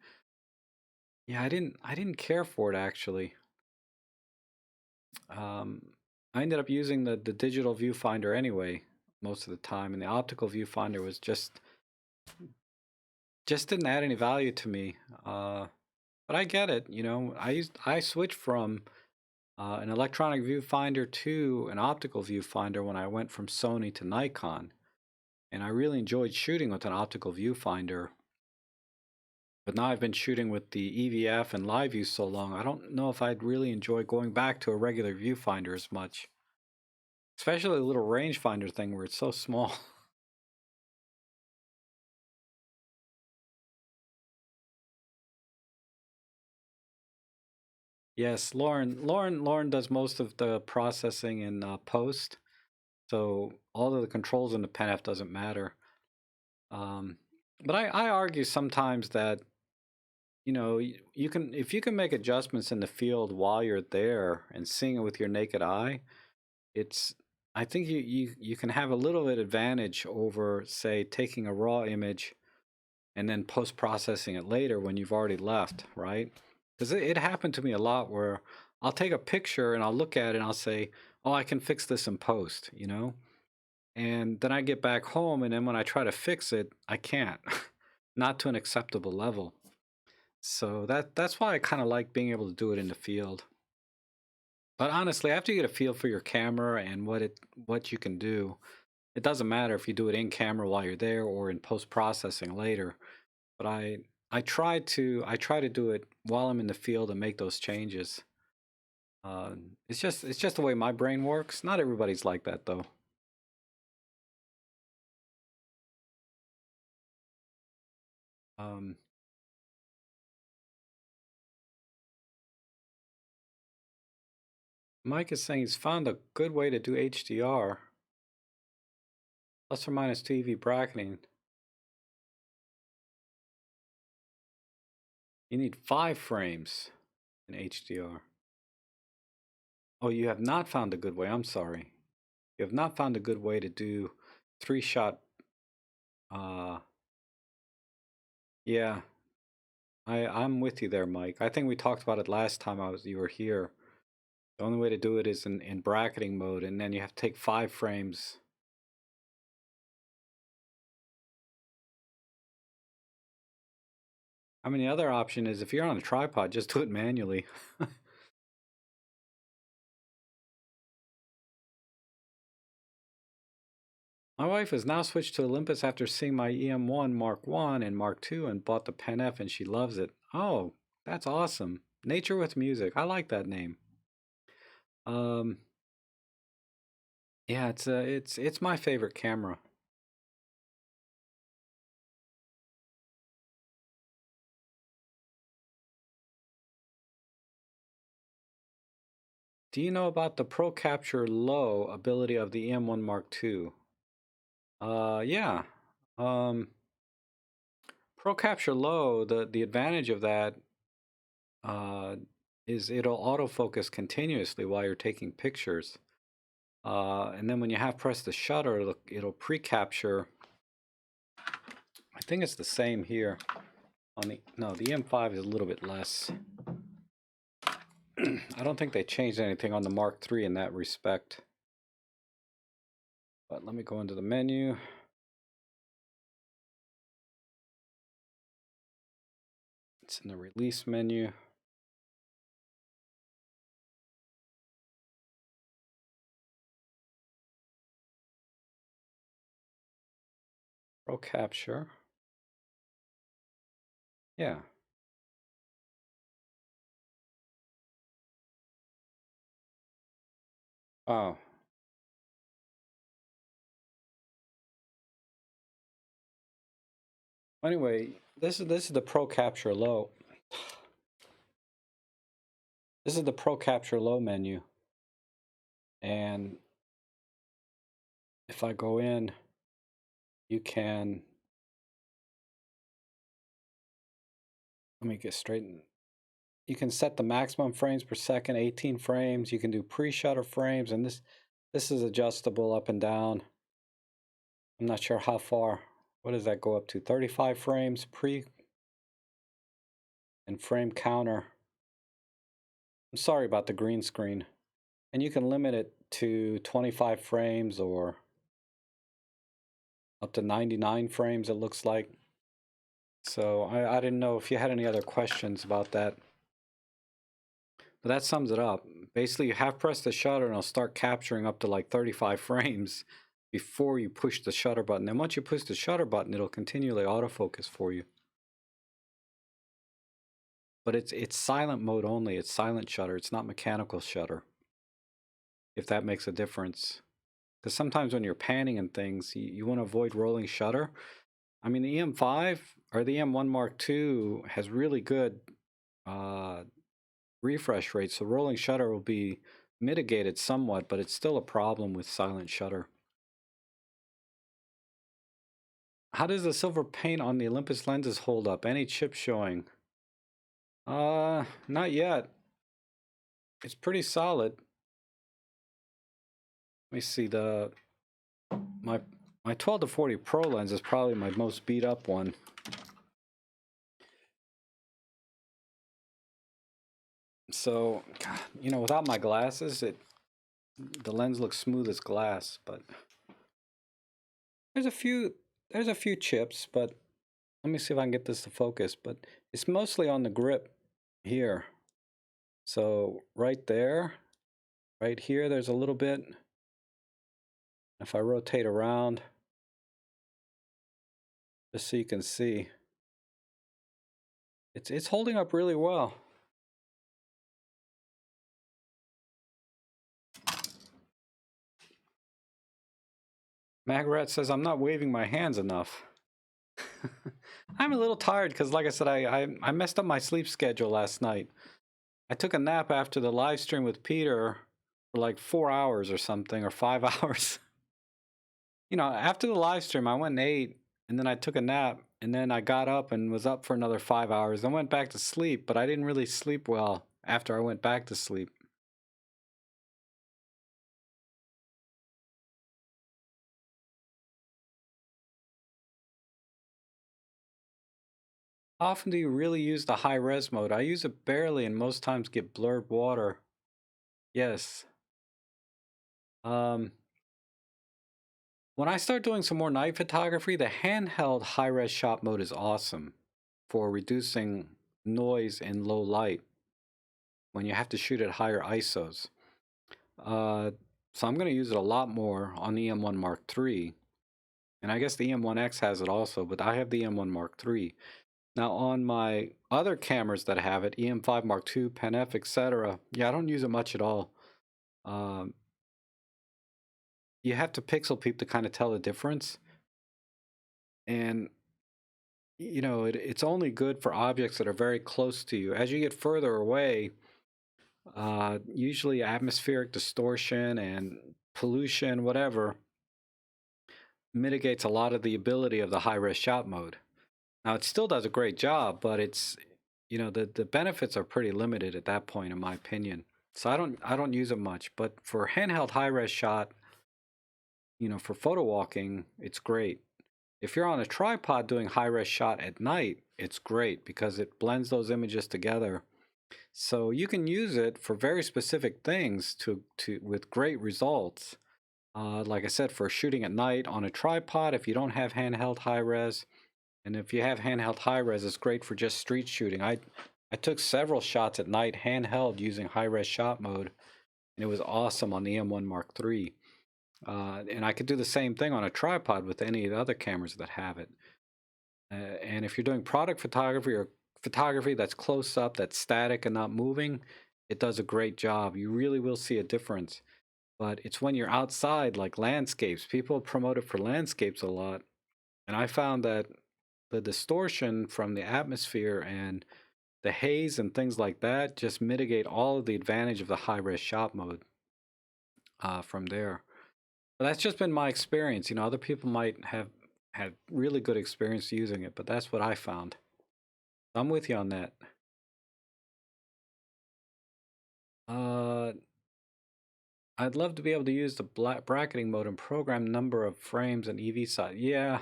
[SPEAKER 1] Yeah, I didn't care for it actually. I ended up using the digital viewfinder anyway most of the time, and the optical viewfinder was just didn't add any value to me. But I get it, you know. I switched from an electronic viewfinder to an optical viewfinder when I went from Sony to Nikon, and I really enjoyed shooting with an optical viewfinder. But now I've been shooting with the EVF and live view so long, I don't know if I'd really enjoy going back to a regular viewfinder as much. Especially the little rangefinder thing where it's so small. Yes, Lauren does most of the processing in post, so all of the controls in the Pen F doesn't matter. But I argue sometimes that you know you can if you can make adjustments in the field while you're there and seeing it with your naked eye, it's I think you can have a little bit advantage over say taking a raw image and then post processing it later when you've already left, right? Because it happened to me a lot where I'll take a picture and I'll look at it and I'll say, oh, I can fix this in post, you know? And then I get back home and then when I try to fix it, I can't, not to an acceptable level. So that's why I kind of like being able to do it in the field. But honestly, after you get a feel for your camera and what you can do, it doesn't matter if you do it in camera while you're there or in post processing later. But I try to do it while I'm in the field and make those changes. It's just the way my brain works. Not everybody's like that though. Um, Mike is saying he's found a good way to do HDR, plus or minus 2 EV bracketing. You need 5 frames in HDR. Oh, you have not found a good way. I'm sorry. You have not found a good way to do 3-shot. Yeah, I'm with you there, Mike. I think we talked about it last time you were here. The only way to do it is in bracketing mode, and then you have to take 5 frames. I mean, the other option is if you're on a tripod, just do it manually. My wife has now switched to Olympus after seeing my EM1 Mark I and Mark II and bought the Pen F and she loves it. Oh, that's awesome. Nature with Music. I like that name. Um, yeah, it's my favorite camera. Do you know about the Pro Capture Low ability of the EM1 Mark II? Yeah. Um, Pro Capture Low, the advantage of that uh, is it'll autofocus continuously while you're taking pictures. And then when you have pressed the shutter, it'll pre-capture. I think it's the same here. On the M5 is a little bit less. I don't think they changed anything on the Mark III in that respect. But let me go into the menu. It's in the release menu. Pro capture. Yeah. Oh. Anyway, this is the Pro Capture Low. This is the Pro Capture Low menu. And if I go in, you can, let me get straight in. You can set the maximum frames per second, 18 frames. You can do pre-shutter frames, and this is adjustable up and down. I'm not sure how far. What does that go up to? 35 frames pre and frame counter. I'm sorry about the green screen. And you can limit it to 25 frames or up to 99 frames, it looks like. So I didn't know if you had any other questions about that. But that sums it up. Basically, you have pressed the shutter and it'll start capturing up to like 35 frames before you push the shutter button. And once you push the shutter button, it'll continually autofocus for you. But it's silent mode only. It's silent shutter. It's not mechanical shutter, if that makes a difference. Because sometimes when you're panning and things, you want to avoid rolling shutter. I mean, the EM5 or the EM1 Mark II has really good refresh rate, so rolling shutter will be mitigated somewhat, but it's still a problem with silent shutter. How does the silver paint on the Olympus lenses hold up? Any chips showing? Not yet. It's pretty solid. Let me see, my 12-40 Pro lens is probably my most beat up one. So, God, you know, without my glasses, the lens looks smooth as glass, but there's a few chips, but let me see if I can get this to focus, but it's mostly on the grip here. So right there, right here, there's a little bit. If I rotate around, just so you can see, it's holding up really well. Magrat says, I'm not waving my hands enough. I'm a little tired because, like I said, I messed up my sleep schedule last night. I took a nap after the live stream with Peter for like 4 hours or something, or 5 hours. You know, after the live stream, I went and ate, and then I took a nap, and then I got up and was up for another 5 hours. I went back to sleep, but I didn't really sleep well after I went back to sleep. How often do you really use the high-res mode? I use it barely and most times get blurred water. Yes. When I start doing some more night photography, the handheld high-res shot mode is awesome for reducing noise in low light when you have to shoot at higher ISOs. So I'm going to use it a lot more on the EM1 Mark III. And I guess the EM1X has it also, but I have the EM1 Mark III. Now on my other cameras that have it, EM5 Mark II, Pen F, etc., yeah, I don't use it much at all. You have to pixel peep to kind of tell the difference. And, you know, it's only good for objects that are very close to you. As you get further away, usually atmospheric distortion and pollution, whatever, mitigates a lot of the ability of the high-res shot mode. Now, it still does a great job, but it's, you know, the benefits are pretty limited at that point, in my opinion. So I don't use it much, but for handheld high-res shot, you know, for photo walking, it's great. If you're on a tripod doing high-res shot at night, it's great because it blends those images together. So you can use it for very specific things with great results. Like I said, for shooting at night on a tripod, if you don't have handheld high-res, and if you have handheld high-res, it's great for just street shooting. I took several shots at night handheld using high-res shot mode, and it was awesome on the M1 Mark III. And I could do the same thing on a tripod with any of the other cameras that have it. And if you're doing product photography or photography that's close up, that's static and not moving, it does a great job. You really will see a difference. But it's when you're outside, like landscapes. People promote it for landscapes a lot. And I found that the distortion from the atmosphere and the haze and things like that just mitigate all of the advantage of the high-res shot mode from there. But that's just been my experience. You know, other people might have had really good experience using it, but that's what I found. I'm with you on that. I'd love to be able to use the bracketing mode and program number of frames and EV size. Yeah,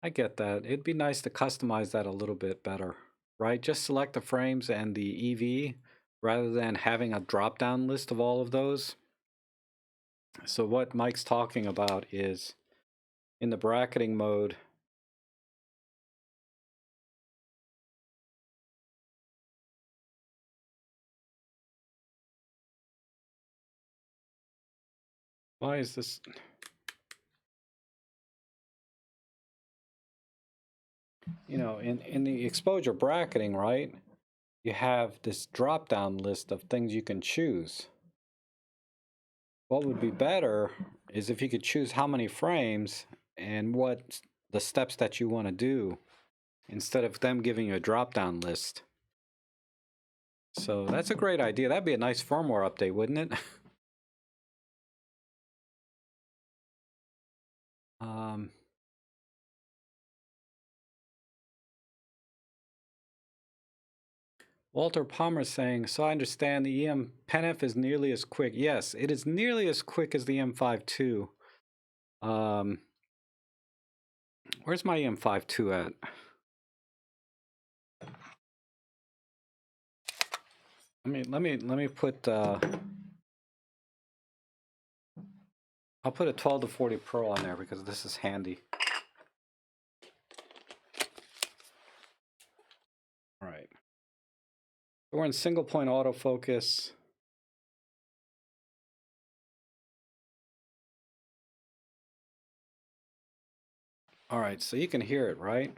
[SPEAKER 1] I get that. It'd be nice to customize that a little bit better, right? Just select the frames and the EV rather than having a drop-down list of all of those. So what Mike's talking about is in the bracketing mode, why is this? You know, in the exposure bracketing, right? You have this drop-down list of things you can choose. What would be better is if you could choose how many frames and what the steps that you want to do instead of them giving you a drop-down list. So that's a great idea. That'd be a nice firmware update, wouldn't it? Walter Palmer saying, so I understand the EM PenF is nearly as quick. Yes, it is nearly as quick as the M5 II. Where's my EM5 II at? Let me put I'll put a 12 to 40 Pro on there because this is handy. All right. We're in single point autofocus. All right, so you can hear it, right?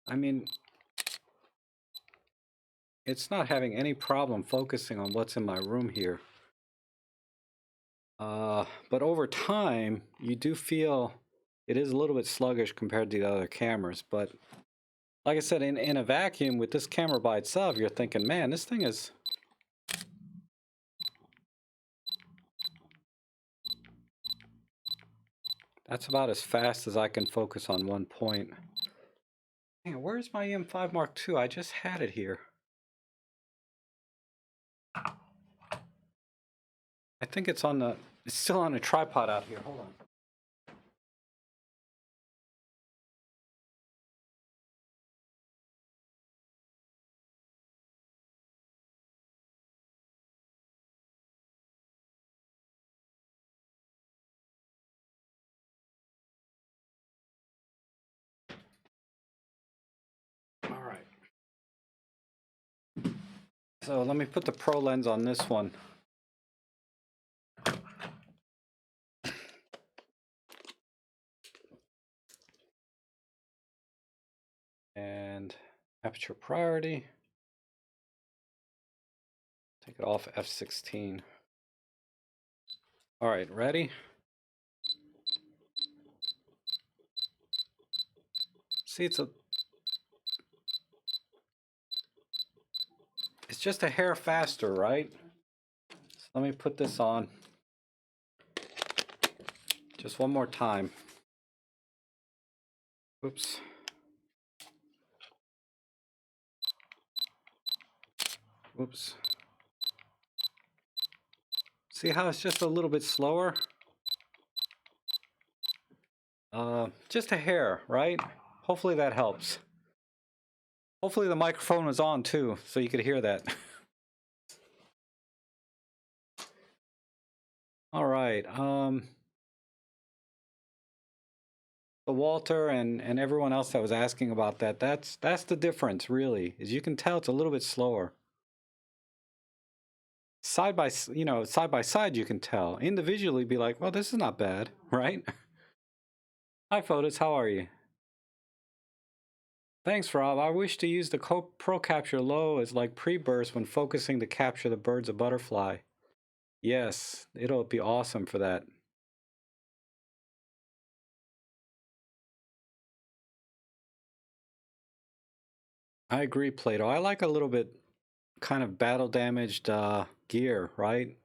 [SPEAKER 1] I mean, it's not having any problem focusing on what's in my room here. But over time, you do feel it is a little bit sluggish compared to the other cameras. But like I said, in a vacuum with this camera by itself, you're thinking, man, this thing is... That's about as fast as I can focus on one point. Man, where's my M5 Mark II? I just had it here. I think it's on the... It's still on a tripod out here. Hold on. All right. So let me put the Pro lens on this one. And aperture priority. Take it off f16. All right, ready? See, it's just a hair faster, right? So let me put this on. Just one more time. Oops. Whoops. See how it's just a little bit slower? Just a hair, right? Hopefully that helps. Hopefully the microphone was on too, so you could hear that. All right. So Walter and everyone else that was asking about that, that's the difference, really. As you can tell, it's a little bit slower. Side by side, you can tell. Individually, be like, well, this is not bad, right? Hi, Photos. How are you? Thanks, Rob. I wish to use the Pro Capture Low as like pre-burst when focusing to capture the birds of butterfly. Yes, it'll be awesome for that. I agree, Plato. I like a little bit kind of battle damaged gear, right?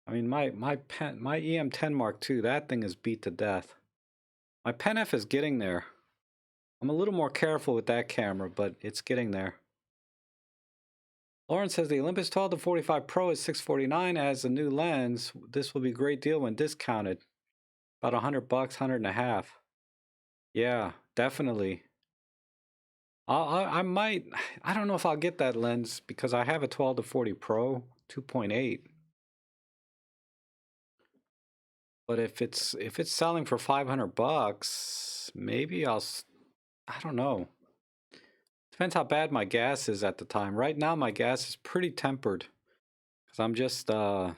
[SPEAKER 1] I mean, my EM10 Mark II, that thing is beat to death. My Pen F is getting there. I'm a little more careful with that camera, but it's getting there. Lauren says the Olympus 12-45 Pro is $649 as a new lens. This will be a great deal when discounted. About $100, $100.50. Yeah, definitely. I might. I don't know if I'll get that lens because I have a 12-40 Pro 2.8. But if it's selling for $500, maybe I'll. I don't know. Depends how bad my gas is at the time. Right now, my gas is pretty tempered because I'm just I'm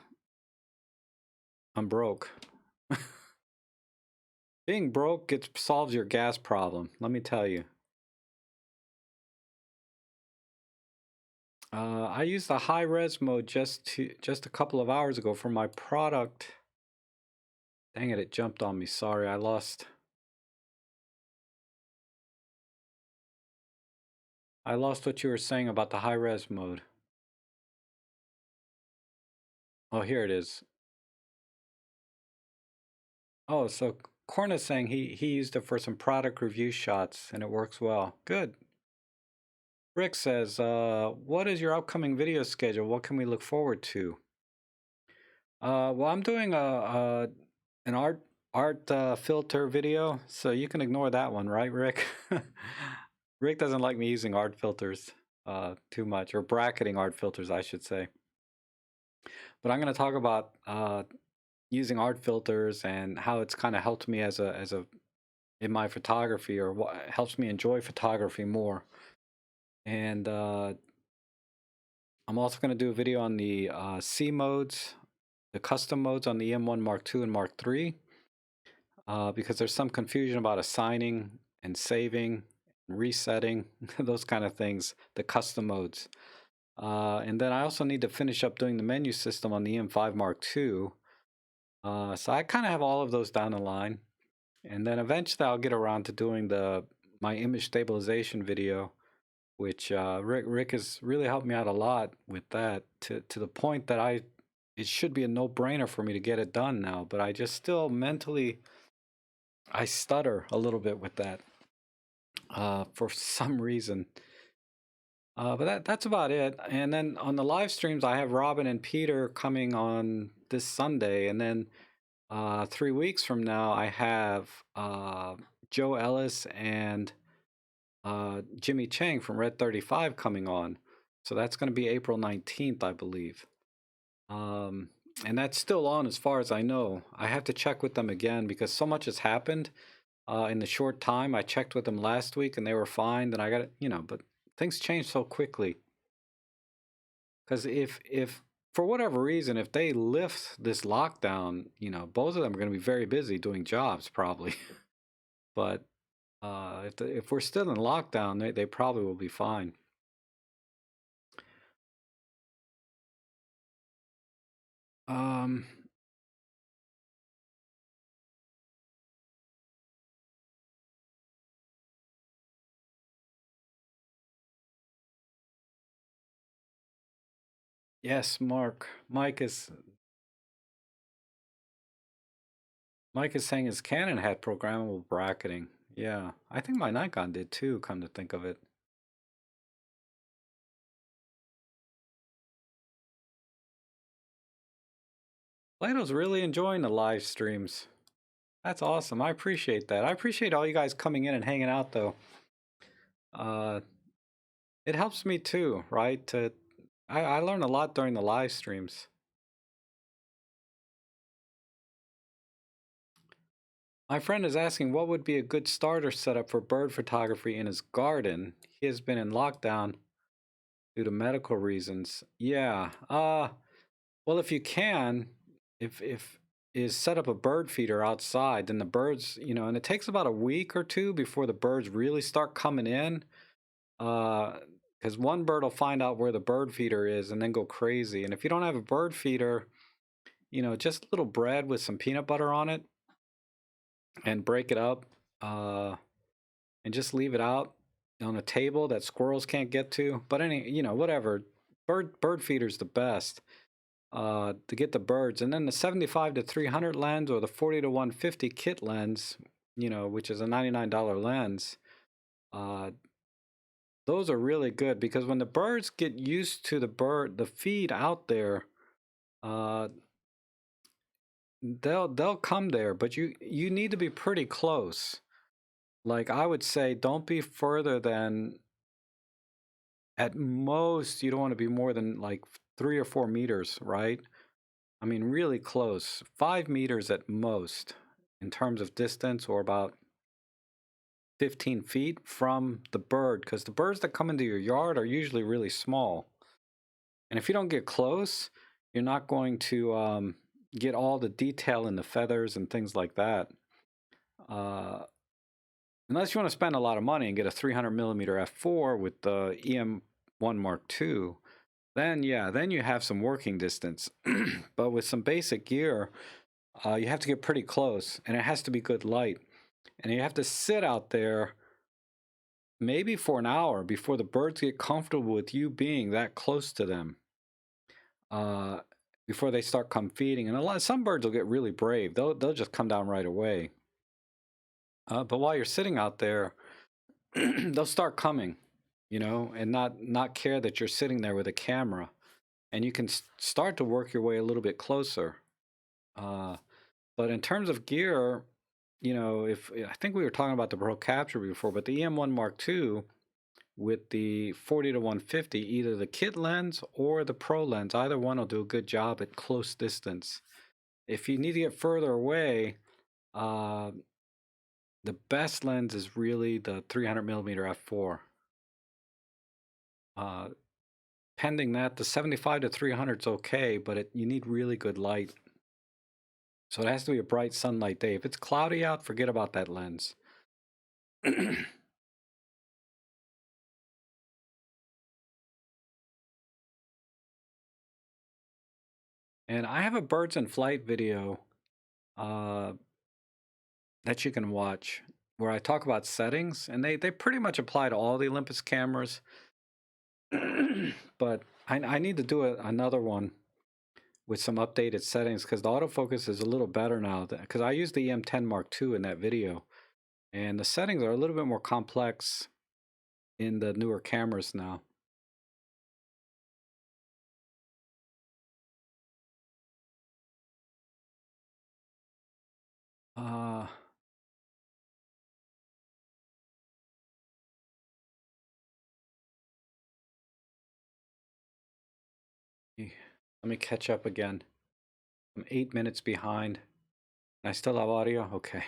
[SPEAKER 1] broke. Being broke solves your gas problem. Let me tell you. I used the high res mode just a couple of hours ago for my product. Dang it! It jumped on me. Sorry, I lost what you were saying about the high res mode. Oh, here it is. Oh, so Corn is saying he used it for some product review shots and it works well. Good. Rick says, what is your upcoming video schedule? What can we look forward to? Well, I'm doing an art filter video, so you can ignore that one, right, Rick? Rick doesn't like me using art filters too much, or bracketing art filters, I should say. But I'm going to talk about using art filters and how it's kind of helped me as a in my photography, or what helps me enjoy photography more. And I'm also going to do a video on the C modes, the custom modes on the M1 Mark II and Mark III, because there's some confusion about assigning and saving, and resetting, those kind of things, the custom modes. And then I also need to finish up doing the menu system on the M5 Mark II. So I kind of have all of those down the line. And then eventually I'll get around to doing my image stabilization video, which Rick has really helped me out a lot with that, to the point that it should be a no-brainer for me to get it done now, but I just still mentally, I stutter a little bit with that for some reason. But that's about it. And then on the live streams, I have Robin and Peter coming on this Sunday, and then 3 weeks from now, I have Joe Ellis and Jimmy Chang from Red 35 coming on. So that's going to be April 19th, I believe. And that's still on as far as I know. I have to check with them again because so much has happened in the short time. I checked with them last week and they were fine. Then I got it, but things change so quickly. Because if for whatever reason, if they lift this lockdown, both of them are going to be very busy doing jobs probably. But if we're still in lockdown, they probably will be fine. Yes, Mike is saying his Canon had programmable bracketing. Yeah, I think my Nikon did too, come to think of it. Plato's really enjoying the live streams. That's awesome. I appreciate that. I appreciate all you guys coming in and hanging out, though. It helps me too, right? I learn a lot during the live streams. My friend is asking what would be a good starter setup for bird photography in his garden. He has been in lockdown due to medical reasons. Yeah. Well, if you can, if is set up a bird feeder outside, then the birds, and it takes about a week or two before the birds really start coming in. Because one bird will find out where the bird feeder is and then go crazy. And if you don't have a bird feeder, just a little bread with some peanut butter on it and break it up, and just leave it out on a table that squirrels can't get to. But whatever. Bird feeder's the best to get the birds. And then the 75 to 300 lens or the 40 to 150 kit lens, which is a $99 lens. Those are really good because when the birds get used to the feed out there, they'll come there, but you need to be pretty close. Like I would say, don't be further than, at most, you don't want to be more than like 3 or 4 meters, right? I mean, really close, 5 meters at most in terms of distance, or about 15 feet from the bird, because the birds that come into your yard are usually really small. And if you don't get close, you're not going to get all the detail in the feathers and things like that. Unless you want to spend a lot of money and get a 300 millimeter f4 with the EM1 Mark II, then you have some working distance. But with some basic gear, you have to get pretty close, and it has to be good light. And you have to sit out there maybe for an hour before the birds get comfortable with you being that close to them. Before they start come feeding. And some birds will get really brave. They'll just come down right away. But while you're sitting out there, they'll start coming, and not care that you're sitting there with a camera. And you can start to work your way a little bit closer. But in terms of gear, if I think we were talking about the Pro Capture before, but the EM1 Mark II with the 40 to 150, either the kit lens or the Pro lens, either one will do a good job at close distance. If you need to get further away, the best lens is really the 300 millimeter f4. Pending that, the 75 to 300 is okay, but you need really good light. So it has to be a bright sunlight day. If it's cloudy out, forget about that lens. And I have a birds in flight video that you can watch where I talk about settings, and they pretty much apply to all the Olympus cameras. But I need to do another one with some updated settings because the autofocus is a little better now, because I used the EM10 Mark II in that video, and the settings are a little bit more complex in the newer cameras now. Let me catch up again. I'm 8 minutes behind. I still have audio? Okay.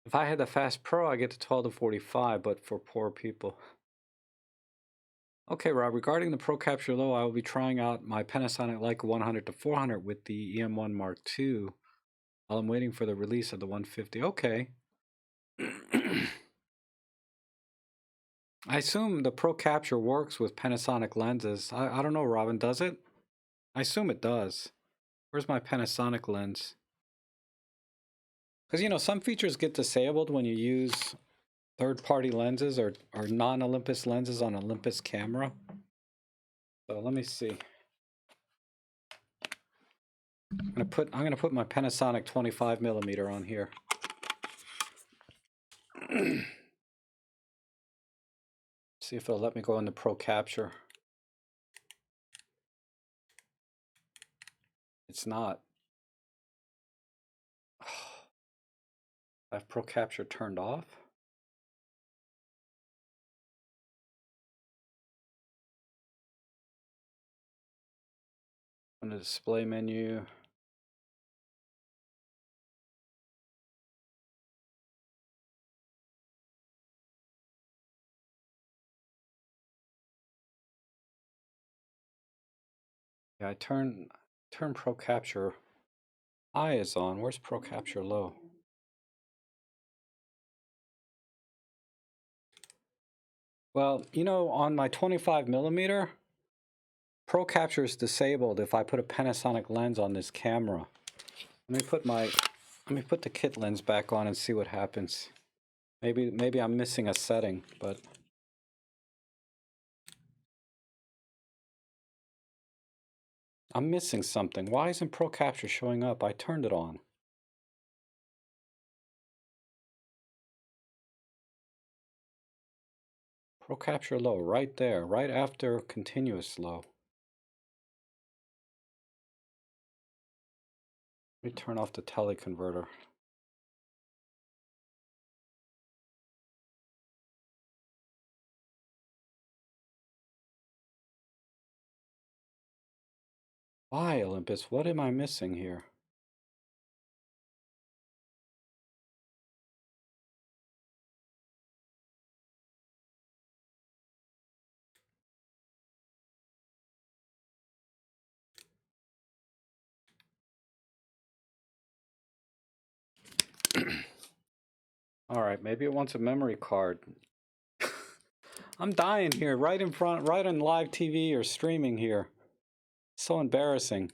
[SPEAKER 1] If I had the Fast Pro, I get to 12 to 45, but for poor people. Okay, Rob, regarding the Pro Capture Low, I will be trying out my Panasonic Leica 100 to 400 with the EM1 Mark II while I'm waiting for the release of the 150. Okay. I assume the Pro Capture works with Panasonic lenses. I don't know, Robin, does it? I assume it does. Where's my Panasonic lens? Because, some features get disabled when you use third-party lenses or non-Olympus lenses on Olympus camera. So let me see. I'm gonna put my Panasonic 25 millimeter on here. See if it'll let me go into Pro Capture. It's not. I have Pro Capture turned off. On the display menu. Yeah, I turn Pro Capture high is on. Where's Pro Capture low? Well, you know, on my 25mm, Pro Capture is disabled if I put a Panasonic lens on this camera. Let me put the kit lens back on and see what happens. Maybe I'm missing a setting, but I'm missing something. Why isn't Pro Capture showing up? I turned it on. Pro Capture low, right there, right after continuous low. Let me turn off the teleconverter. Why, Olympus? What am I missing here? All right, maybe it wants a memory card. I'm dying here, right in front, right on live TV or streaming here. So embarrassing.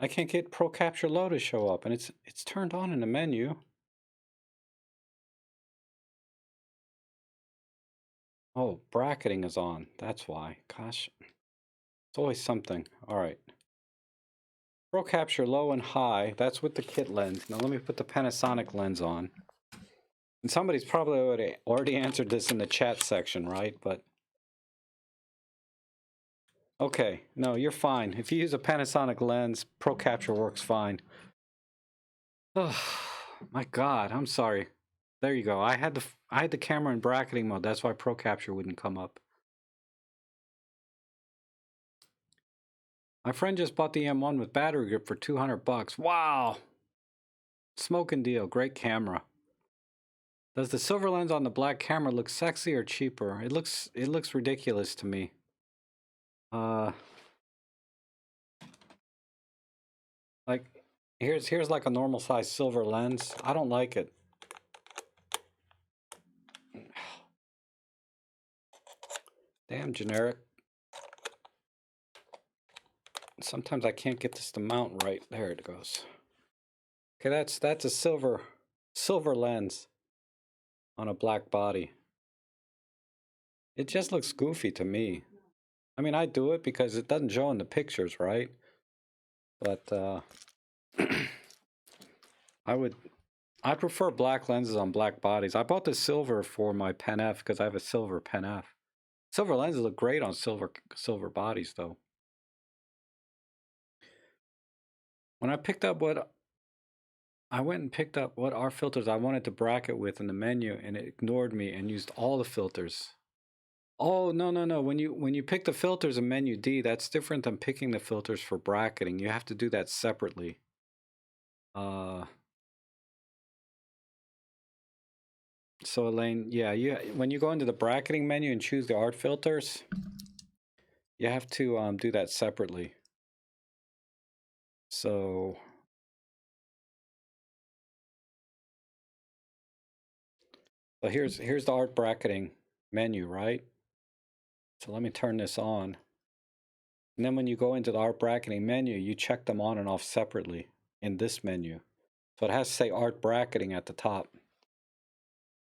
[SPEAKER 1] I can't get Pro Capture low to show up, and it's turned on in the menu. Oh, bracketing is on. That's why. Gosh, it's always something. All right. Pro Capture low and high. That's with the kit lens. Now let me put the Panasonic lens on. And somebody's probably already answered this in the chat section, right? But okay, no, you're fine. If you use a Panasonic lens, Pro Capture works fine. Oh my God, I'm sorry. There you go. I had the camera in bracketing mode. That's why Pro Capture wouldn't come up. My friend just bought the M1 with battery grip for $200. Wow. Smoking deal. Great camera. Does the silver lens on the black camera look sexy or cheaper? It looks ridiculous to me. Like here's like a normal size silver lens. I don't like it. Damn generic. Sometimes I can't get this to mount right. There it goes. Okay, that's a silver lens on a black body. It just looks goofy to me. I mean, I do it because it doesn't show in the pictures, right? But I prefer black lenses on black bodies. I bought the silver for my Pen F because I have a silver Pen F. Silver lenses look great on silver bodies, though. When I picked up I went and picked up what R filters I wanted to bracket with in the menu, and it ignored me and used all the filters. Oh, no. When you pick the filters in menu D, that's different than picking the filters for bracketing. You have to do that separately. So Elaine, yeah, when you go into the bracketing menu and choose the art filters, you have to do that separately. So here's the art bracketing menu, right? So let me turn this on. And then when you go into the art bracketing menu, you check them on and off separately in this menu. So it has to say art bracketing at the top.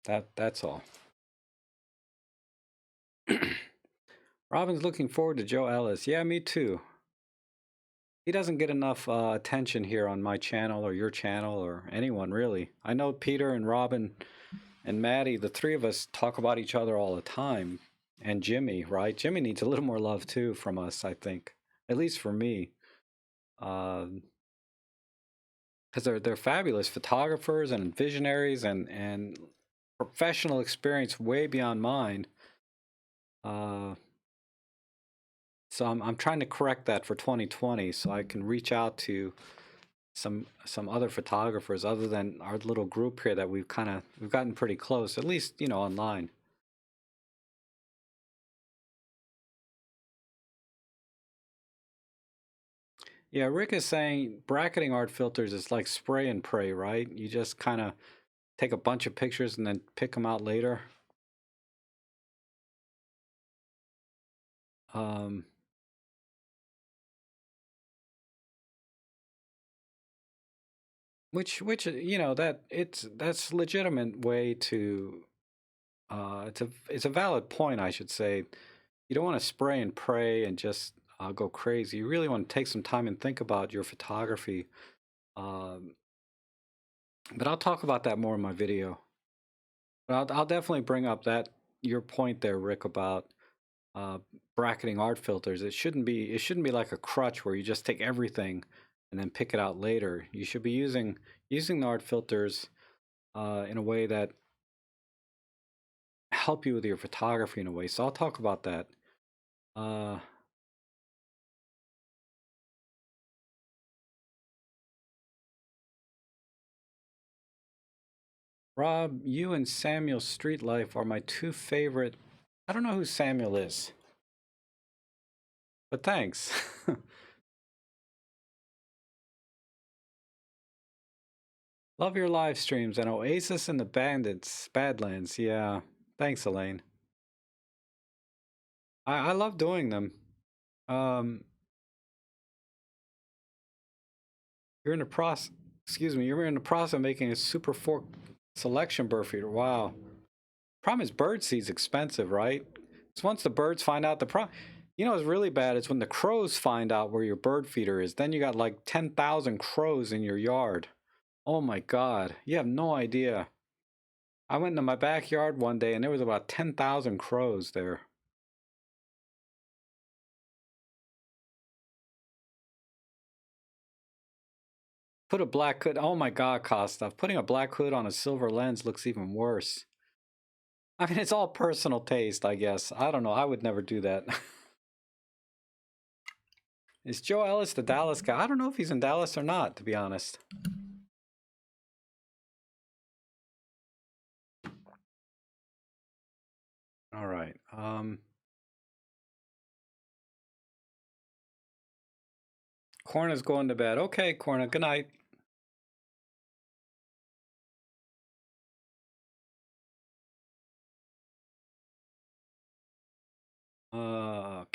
[SPEAKER 1] That's all. Robin's looking forward to Joe Ellis. Yeah, me too. He doesn't get enough attention here on my channel or your channel or anyone really. I know Peter and Robin and Maddie, the three of us talk about each other all the time. And Jimmy, right? Jimmy needs a little more love too from us, I think. At least for me. Because they're fabulous photographers and visionaries and professional experience way beyond mine. So I'm trying to correct that for 2020 so I can reach out to some other photographers other than our little group here that we've gotten pretty close, at least, you know, online. Yeah, Rick is saying bracketing art filters is like spray and pray, right? You just kind of take a bunch of pictures and then pick them out later. Um, which you know, that's legitimate way to it's a valid point, I should say. You don't want to spray and pray and just go crazy. You really want to take some time and think about your photography. Um, but I'll talk about that more in my video. But I'll definitely bring up that your point there, Rick, about uh, bracketing art filters. It shouldn't be like a crutch where you just take everything and then pick it out later. You should be using the art filters in a way that help you with your photography in a way. So I'll talk about that. Uh, Rob, you and Samuel Street Life are my two favorite. I don't know who Samuel is, but thanks. Love your live streams and Oasis and the Bandits, Badlands. Yeah, thanks, Elaine. I love doing them. Um, you're in the process. Excuse me. You're in the process of making a Super Fork selection bird feeder. Wow. Problem is, bird seed's expensive, right? So once the birds find out the problem, you know, what's really bad is when the crows find out where your bird feeder is. Then you got like 10,000 crows in your yard. Oh my God, you have no idea. I went into my backyard one day and there was about 10,000 crows there. Put a black hood. Oh my God, Costa. Putting a black hood on a silver lens looks even worse. I mean, it's all personal taste, I guess. I don't know. I would never do that. Is Joe Ellis the Dallas guy? I don't know if he's in Dallas or not, to be honest. All right. Corna's going to bed. Okay, Corna. Good night.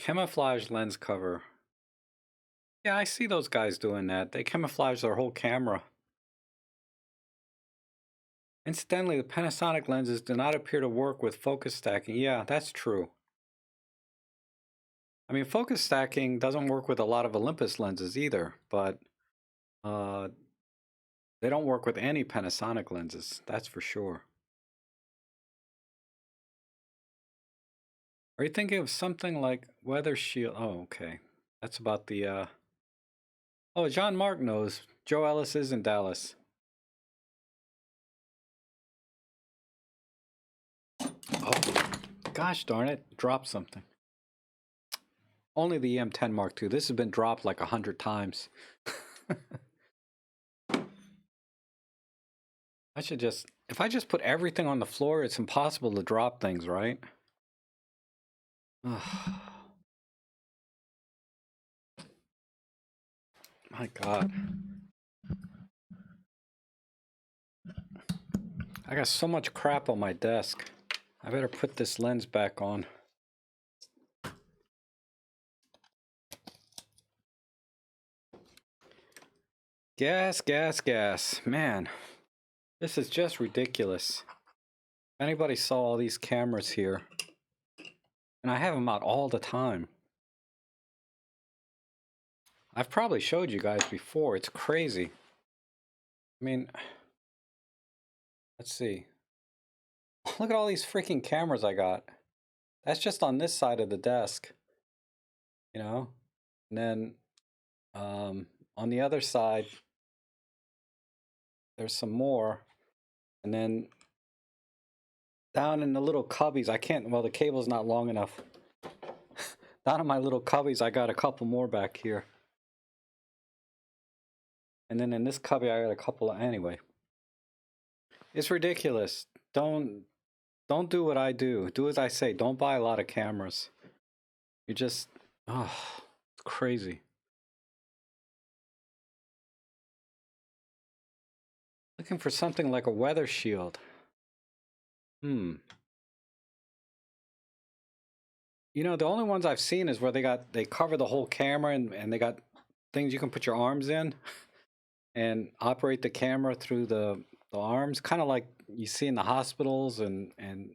[SPEAKER 1] Camouflage lens cover. Yeah, I see those guys doing that. They camouflage their whole camera. Incidentally, the Panasonic lenses do not appear to work with focus stacking. Yeah, that's true. I mean, focus stacking doesn't work with a lot of Olympus lenses either, but uh, they don't work with any Panasonic lenses. That's for sure. Are you thinking of something like Weather Shield? Oh, okay. That's about the. Oh, John Mark knows. Joe Ellis is in Dallas. Oh, gosh darn it. Dropped something. Only the EM10 Mark II. This has been dropped like 100 times. I should just, if I just put everything on the floor, it's impossible to drop things, right? My God. I got so much crap on my desk. I better put this lens back on. Gas, gas, gas. Man, this is just ridiculous. If anybody saw all these cameras here, and I have them out all the time. I've probably showed you guys before. It's crazy. I mean, let's see. Look at all these freaking cameras I got. That's just on this side of the desk, you know? And then on the other side, there's some more. And then down in the little cubbies, I can't, well, the cable's not long enough. Down in my little cubbies, I got a couple more back here. And then in this cubby, I got a couple, anyway. It's ridiculous. Don't do what I do. Do as I say. Don't buy a lot of cameras. You just, oh, it's crazy. Looking for something like a weather shield. You know, the only ones I've seen is where they cover the whole camera and they got things you can put your arms in and operate the camera through the arms, kind of like you see in the hospitals and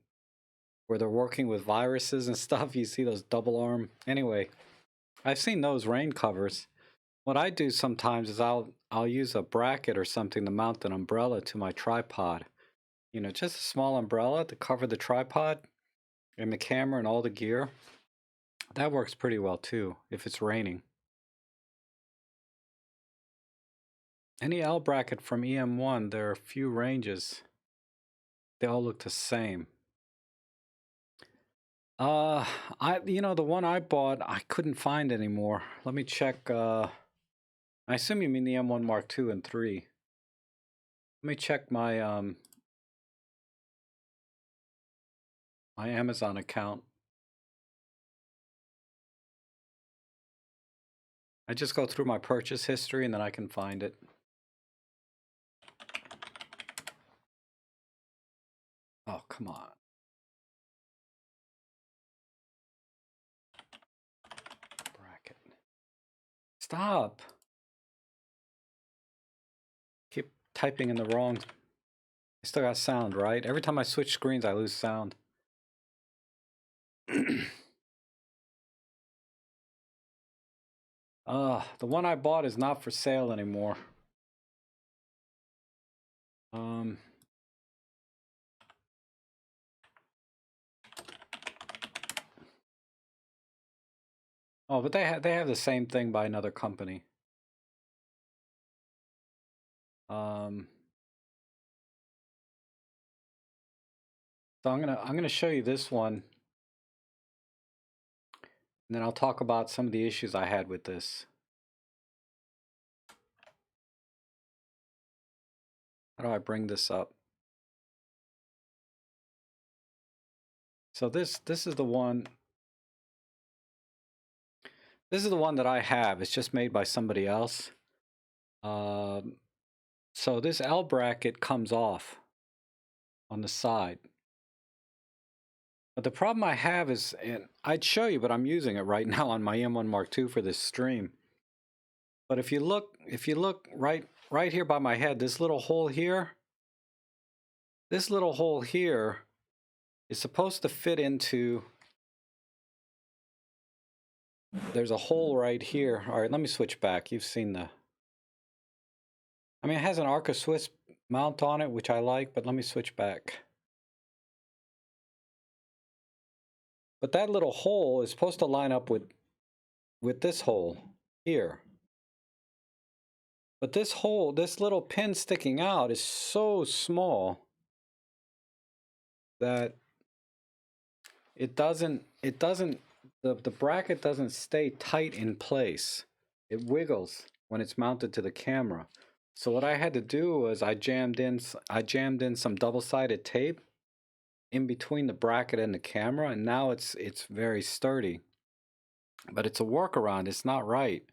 [SPEAKER 1] where they're working with viruses and stuff. You see those double arm. Anyway, I've seen those rain covers. What I do sometimes is I'll use a bracket or something to mount an umbrella to my tripod. You know, just a small umbrella to cover the tripod and the camera and all the gear. That works pretty well too if it's raining. Any L bracket from EM1, there are a few ranges. They all look the same. You know, the one I bought, I couldn't find anymore. Let me check. I assume you mean the M1 Mark II and 3. Let me check my my Amazon account. I just go through my purchase history and then I can find it. Oh, come on. Bracket. Stop. Keep typing in the wrong. I still got sound, right? Every time I switch screens, I lose sound. The one I bought is not for sale anymore. Oh, but they have the same thing by another company. So I'm gonna show you this one, and then I'll talk about some of the issues I had with this. How do I bring this up? So this is the one. This is the one that I have. It's just made by somebody else. So this L bracket comes off on the side. But the problem I have is, and I'd show you, but I'm using it right now on my M1 Mark II for this stream. But if you look right here by my head, this little hole here is supposed to fit into, there's a hole right here. All right, let me switch back. You've seen the, I mean, it has an Arca Swiss mount on it, which I like, but let me switch back. But that little hole is supposed to line up with this hole here. But this hole, this little pin sticking out is so small that it doesn't, the bracket doesn't stay tight in place. It wiggles when it's mounted to the camera. So what I had to do was I jammed in some double-sided tape in between the bracket and the camera, and now it's very sturdy. But it's a workaround. It's not right.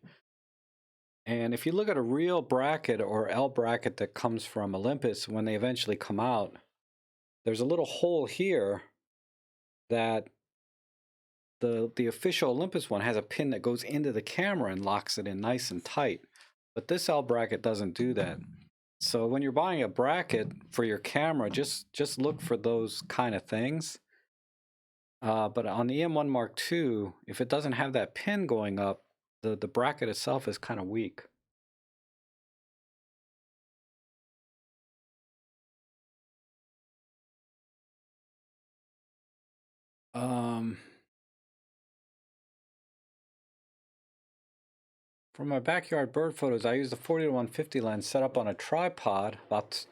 [SPEAKER 1] And if you look at a real bracket or L bracket that comes from Olympus, when they eventually come out, there's a little hole here that the official Olympus one has a pin that goes into the camera and locks it in nice and tight. But this L bracket doesn't do that. So when you're buying a bracket for your camera, just look for those kind of things. But on the M1 Mark II, if it doesn't have that pin going up, the bracket itself is kind of weak. Um, for my backyard bird photos, I use the 40 to 150 lens set up on a tripod about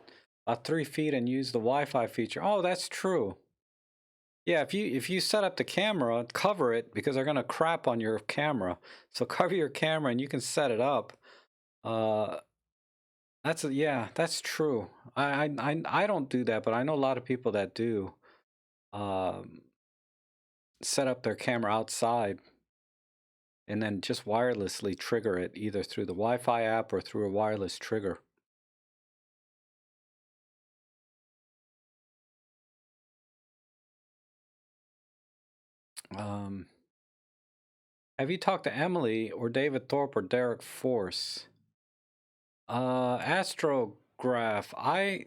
[SPEAKER 1] 3 feet and use the Wi-Fi feature. Oh, that's true. Yeah, if you set up the camera, cover it because they're gonna crap on your camera. So cover your camera and you can set it up. Uh, yeah, that's true. I don't do that, but I know a lot of people that do. Um, Set up their camera outside and then just wirelessly trigger it either through the Wi-Fi app or through a wireless trigger. Um, have you talked to Emily or David Thorpe or Derek Force? Astrograph.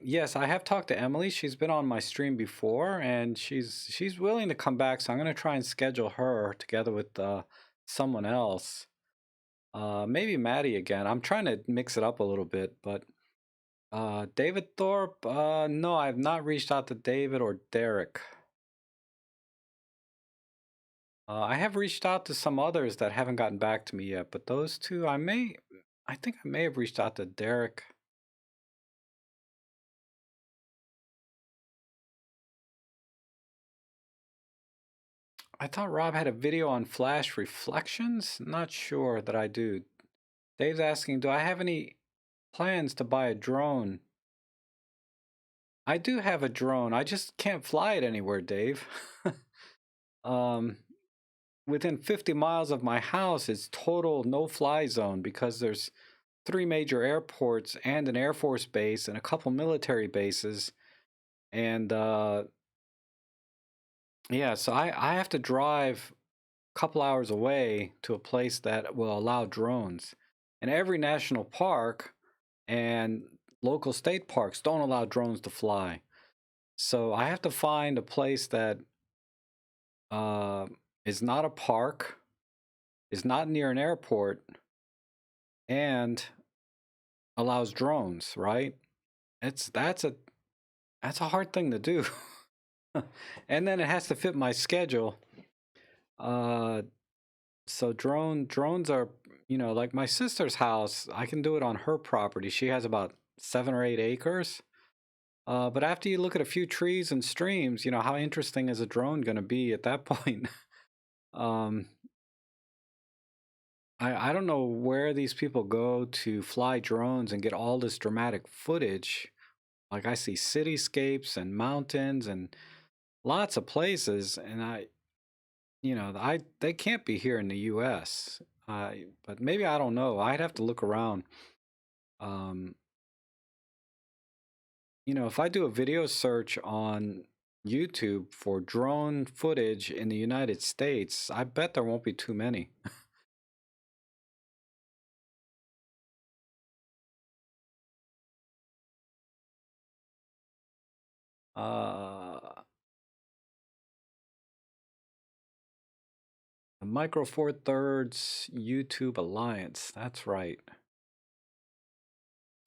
[SPEAKER 1] Yes, I have talked to Emily. She's been on my stream before, and she's willing to come back. So I'm gonna try and schedule her together with someone else. Maybe Maddie again. I'm trying to mix it up a little bit, but David Thorpe. No, I've not reached out to David or Derek. I have reached out to some others that haven't gotten back to me yet, but those two, I think I may have reached out to Derek. I thought Rob had a video on flash reflections. Not sure that I do. Dave's asking, do I have any plans to buy a drone? I do have a drone. I just can't fly it anywhere, Dave. um, Within 50 miles of my house is total no-fly zone because there's 3 major airports and an Air Force base and a couple military bases. And yeah, so I have to drive a couple hours away to a place that will allow drones. And every national park and local state parks don't allow drones to fly. So I have to find a place that uh, is not a park, is not near an airport, and allows drones, right? It's that's a hard thing to do. And then it has to fit my schedule. Uh, so drones are, like my sister's house. I can do it on her property. She has about 7 or 8 acres. But after you look at a few trees and streams, how interesting is a drone going to be at that point? um, I don't know where these people go to fly drones and get all this dramatic footage. Like I see cityscapes and mountains and lots of places, and they can't be here in the U.S. But maybe I don't know. I'd have to look around. Um, if I do a video search on YouTube for drone footage in the United States, I bet there won't be too many. uh, the Micro Four Thirds YouTube Alliance. That's right. It's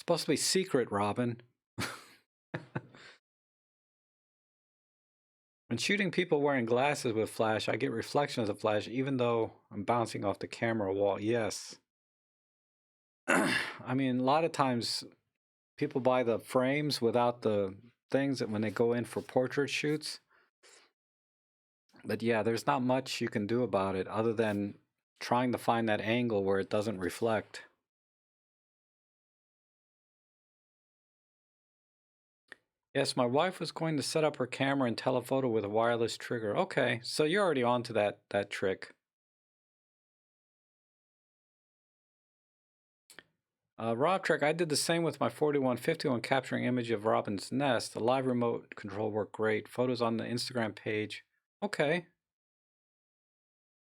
[SPEAKER 1] supposed to be secret, Robin. When shooting people wearing glasses with flash, I get reflections of flash even though I'm bouncing off the camera wall. Yes. I mean, a lot of times people buy the frames without the things that when they go in for portrait shoots. But yeah, there's not much you can do about it other than trying to find that angle where it doesn't reflect. Yes, my wife was going to set up her camera and telephoto with a wireless trigger. Okay, so you're already onto that trick. Rob Trek, I did the same with my 4150 when capturing image of Robin's nest. The live remote control worked great. Photos on the Instagram page. Okay.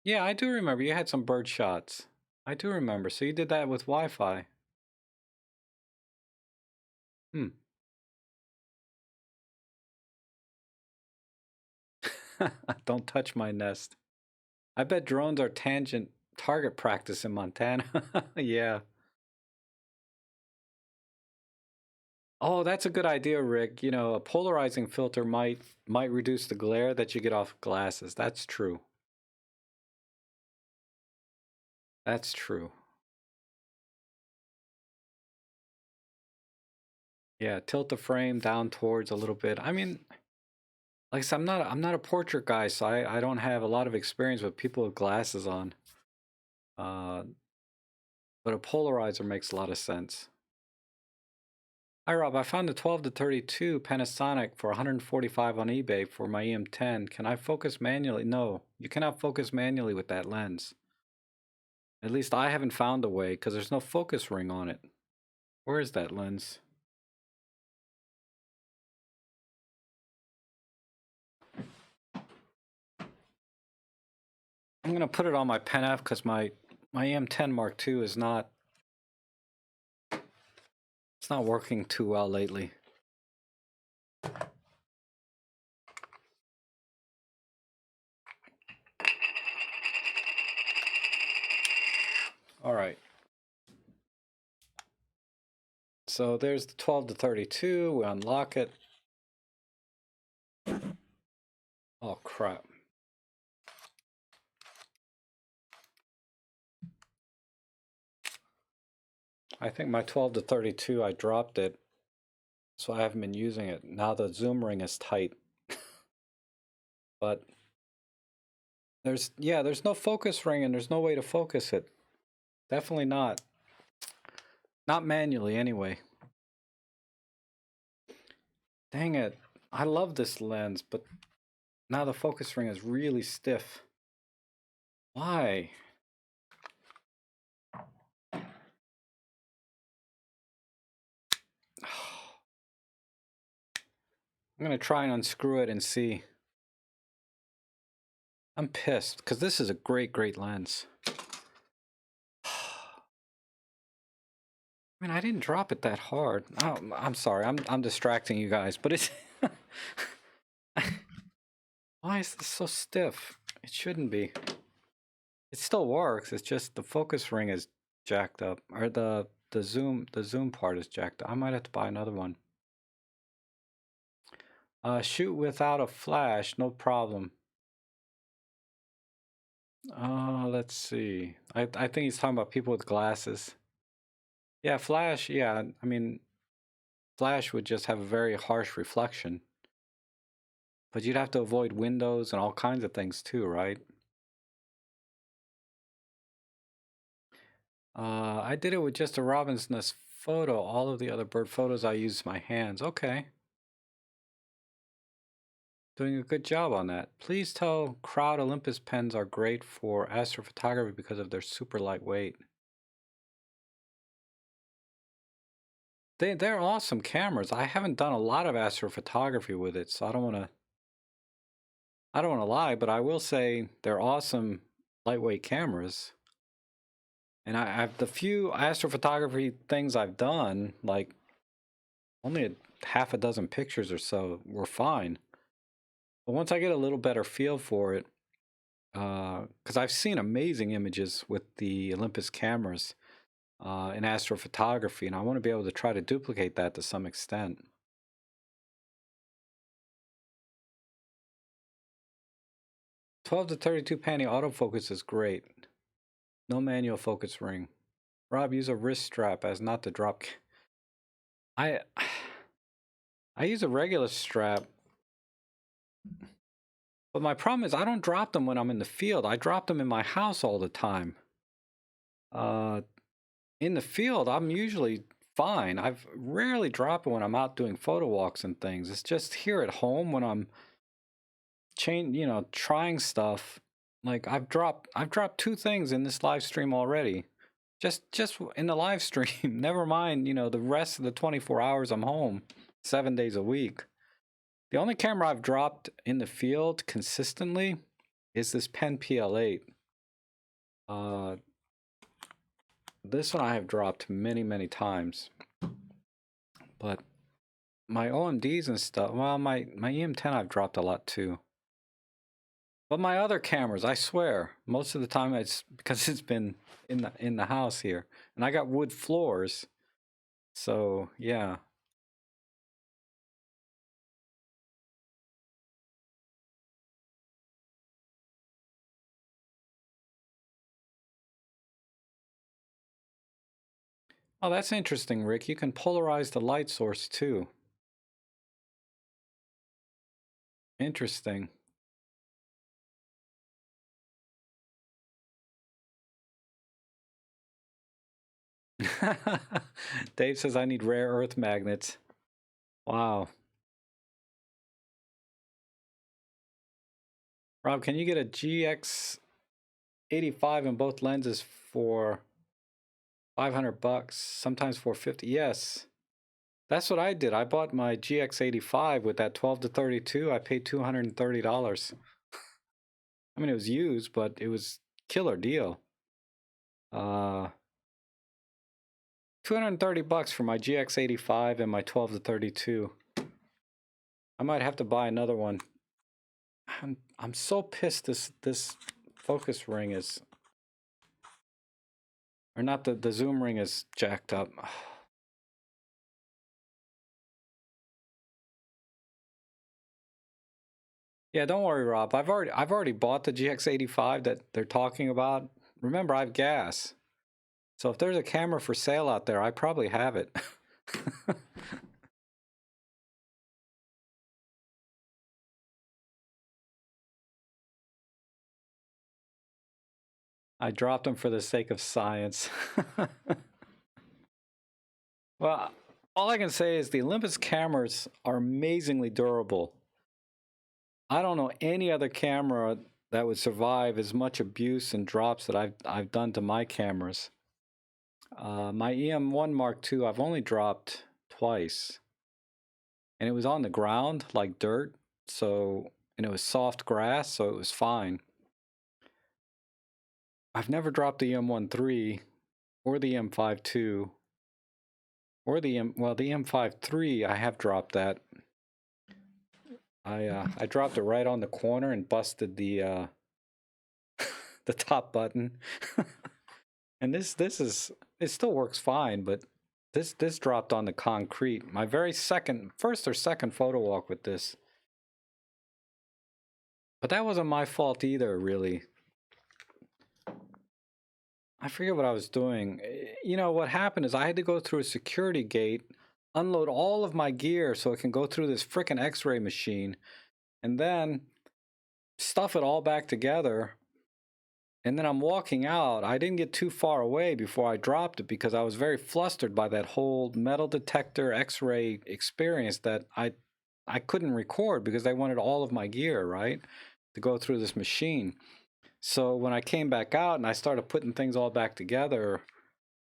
[SPEAKER 1] Yeah, I do remember. You had some bird shots. I do remember. So you did that with Wi-Fi. Hmm. Don't touch my nest. I bet drones are tangent target practice in Montana. Yeah. Oh, that's a good idea, Rick. You know, a polarizing filter might reduce the glare that you get off glasses. That's true. That's true. Yeah, tilt the frame down towards a little bit. I mean, like I said, I'm not a portrait guy, so I don't have a lot of experience with people with glasses on. Uh, but a polarizer makes a lot of sense. Hi Rob, I found the 12 to 32 Panasonic for 145 on eBay for my EM10. Can I focus manually? No, you cannot focus manually with that lens. At least I haven't found a way because there's no focus ring on it. Where is that lens? I'm gonna put it on my Pen F because my EM10 Mark II is not, it's not working too well lately. All right. So there's the 12 to 32. We unlock it. Oh crap. I think my 12 to 32, I dropped it, so I haven't been using it. Now the zoom ring is tight. But there's no focus ring and there's no way to focus it. Definitely not. Not manually anyway. Dang it. I love this lens, but now the focus ring is really stiff. Why? I'm gonna try and unscrew it and see. I'm pissed because this is a great lens. I mean, I didn't drop it that hard. Oh, I'm sorry. I'm distracting you guys, but it's why is this so stiff? It shouldn't be. It still works. It's just the focus ring is jacked up, or the zoom part is jacked up. I might have to buy another one. Shoot without a flash, no problem. Let's see. I think he's talking about people with glasses. Yeah, flash. Yeah, I mean, flash would just have a very harsh reflection. But you'd have to avoid windows and all kinds of things too, right? I did it with just a robin's nest photo. All of the other bird photos I used my hands. Okay. Doing a good job on that. Please tell Crowd Olympus pens are great for astrophotography because of their super lightweight. They're awesome cameras. I haven't done a lot of astrophotography with it, so I don't want to lie, but I will say they're awesome lightweight cameras. And I've the few astrophotography things I've done, like only half a dozen pictures or so, were fine. But once I get a little better feel for it, because I've seen amazing images with the Olympus cameras in astrophotography, and I want to be able to try to duplicate that to some extent. "12 to 32 panning autofocus is great. No manual focus ring. Rob, use a wrist strap as not to drop. I I use a regular strap, but my problem is I don't drop them when I'm in the field. I drop them in my house all the time. In the field, I'm usually fine. I've rarely dropped it when I'm out doing photo walks and things. It's just here at home when I'm trying stuff. Like I've dropped two things in this live stream already. Just in the live stream. Never mind, the rest of the 24 hours I'm home, 7 days a week. The only camera I've dropped in the field consistently is this Pen PL8. This one I have dropped many times. But my OMDs and stuff, well, my EM10 I've dropped a lot too. But my other cameras, I swear, most of the time it's because it's been in the house here. And I got wood floors. So, yeah. Oh, that's interesting, Rick. You can polarize the light source too. Interesting. Dave says I need rare earth magnets. Wow. Rob, can you get a GX85 in both lenses for $500? Sometimes $450. Yes. That's what I did. I bought my GX85 with that 12 to 32. I paid $230. I mean, it was used, but it was killer deal. $230 for my GX85 and my 12 to 32. I might have to buy another one. I'm so pissed this focus ring is, or not, the zoom ring is jacked up. Yeah, don't worry, Rob. I've already bought the GX85 that they're talking about. Remember, I have gas. So if there's a camera for sale out there, I probably have it. I dropped them for the sake of science. Well, all I can say is the Olympus cameras are amazingly durable. I don't know any other camera that would survive as much abuse and drops that I've done to my cameras. My EM1 Mark II, I've only dropped twice, and it was on the ground like dirt, and it was soft grass, so it was fine. I've never dropped the EM1 III or the EM5 II or the EM5 III. I have dropped that. I dropped it right on the corner and busted the the top button. And this is, it still works fine, but this dropped on the concrete. My very first or second photo walk with this. But that wasn't my fault either, really. I forget what I was doing. You know, what happened is I had to go through a security gate, unload all of my gear so it can go through this frickin' x-ray machine, and then stuff it all back together. And then I'm walking out. I didn't get too far away before I dropped it because I was very flustered by that whole metal detector x-ray experience that I couldn't record because they wanted all of my gear, right, to go through this machine. So when I came back out and I started putting things all back together,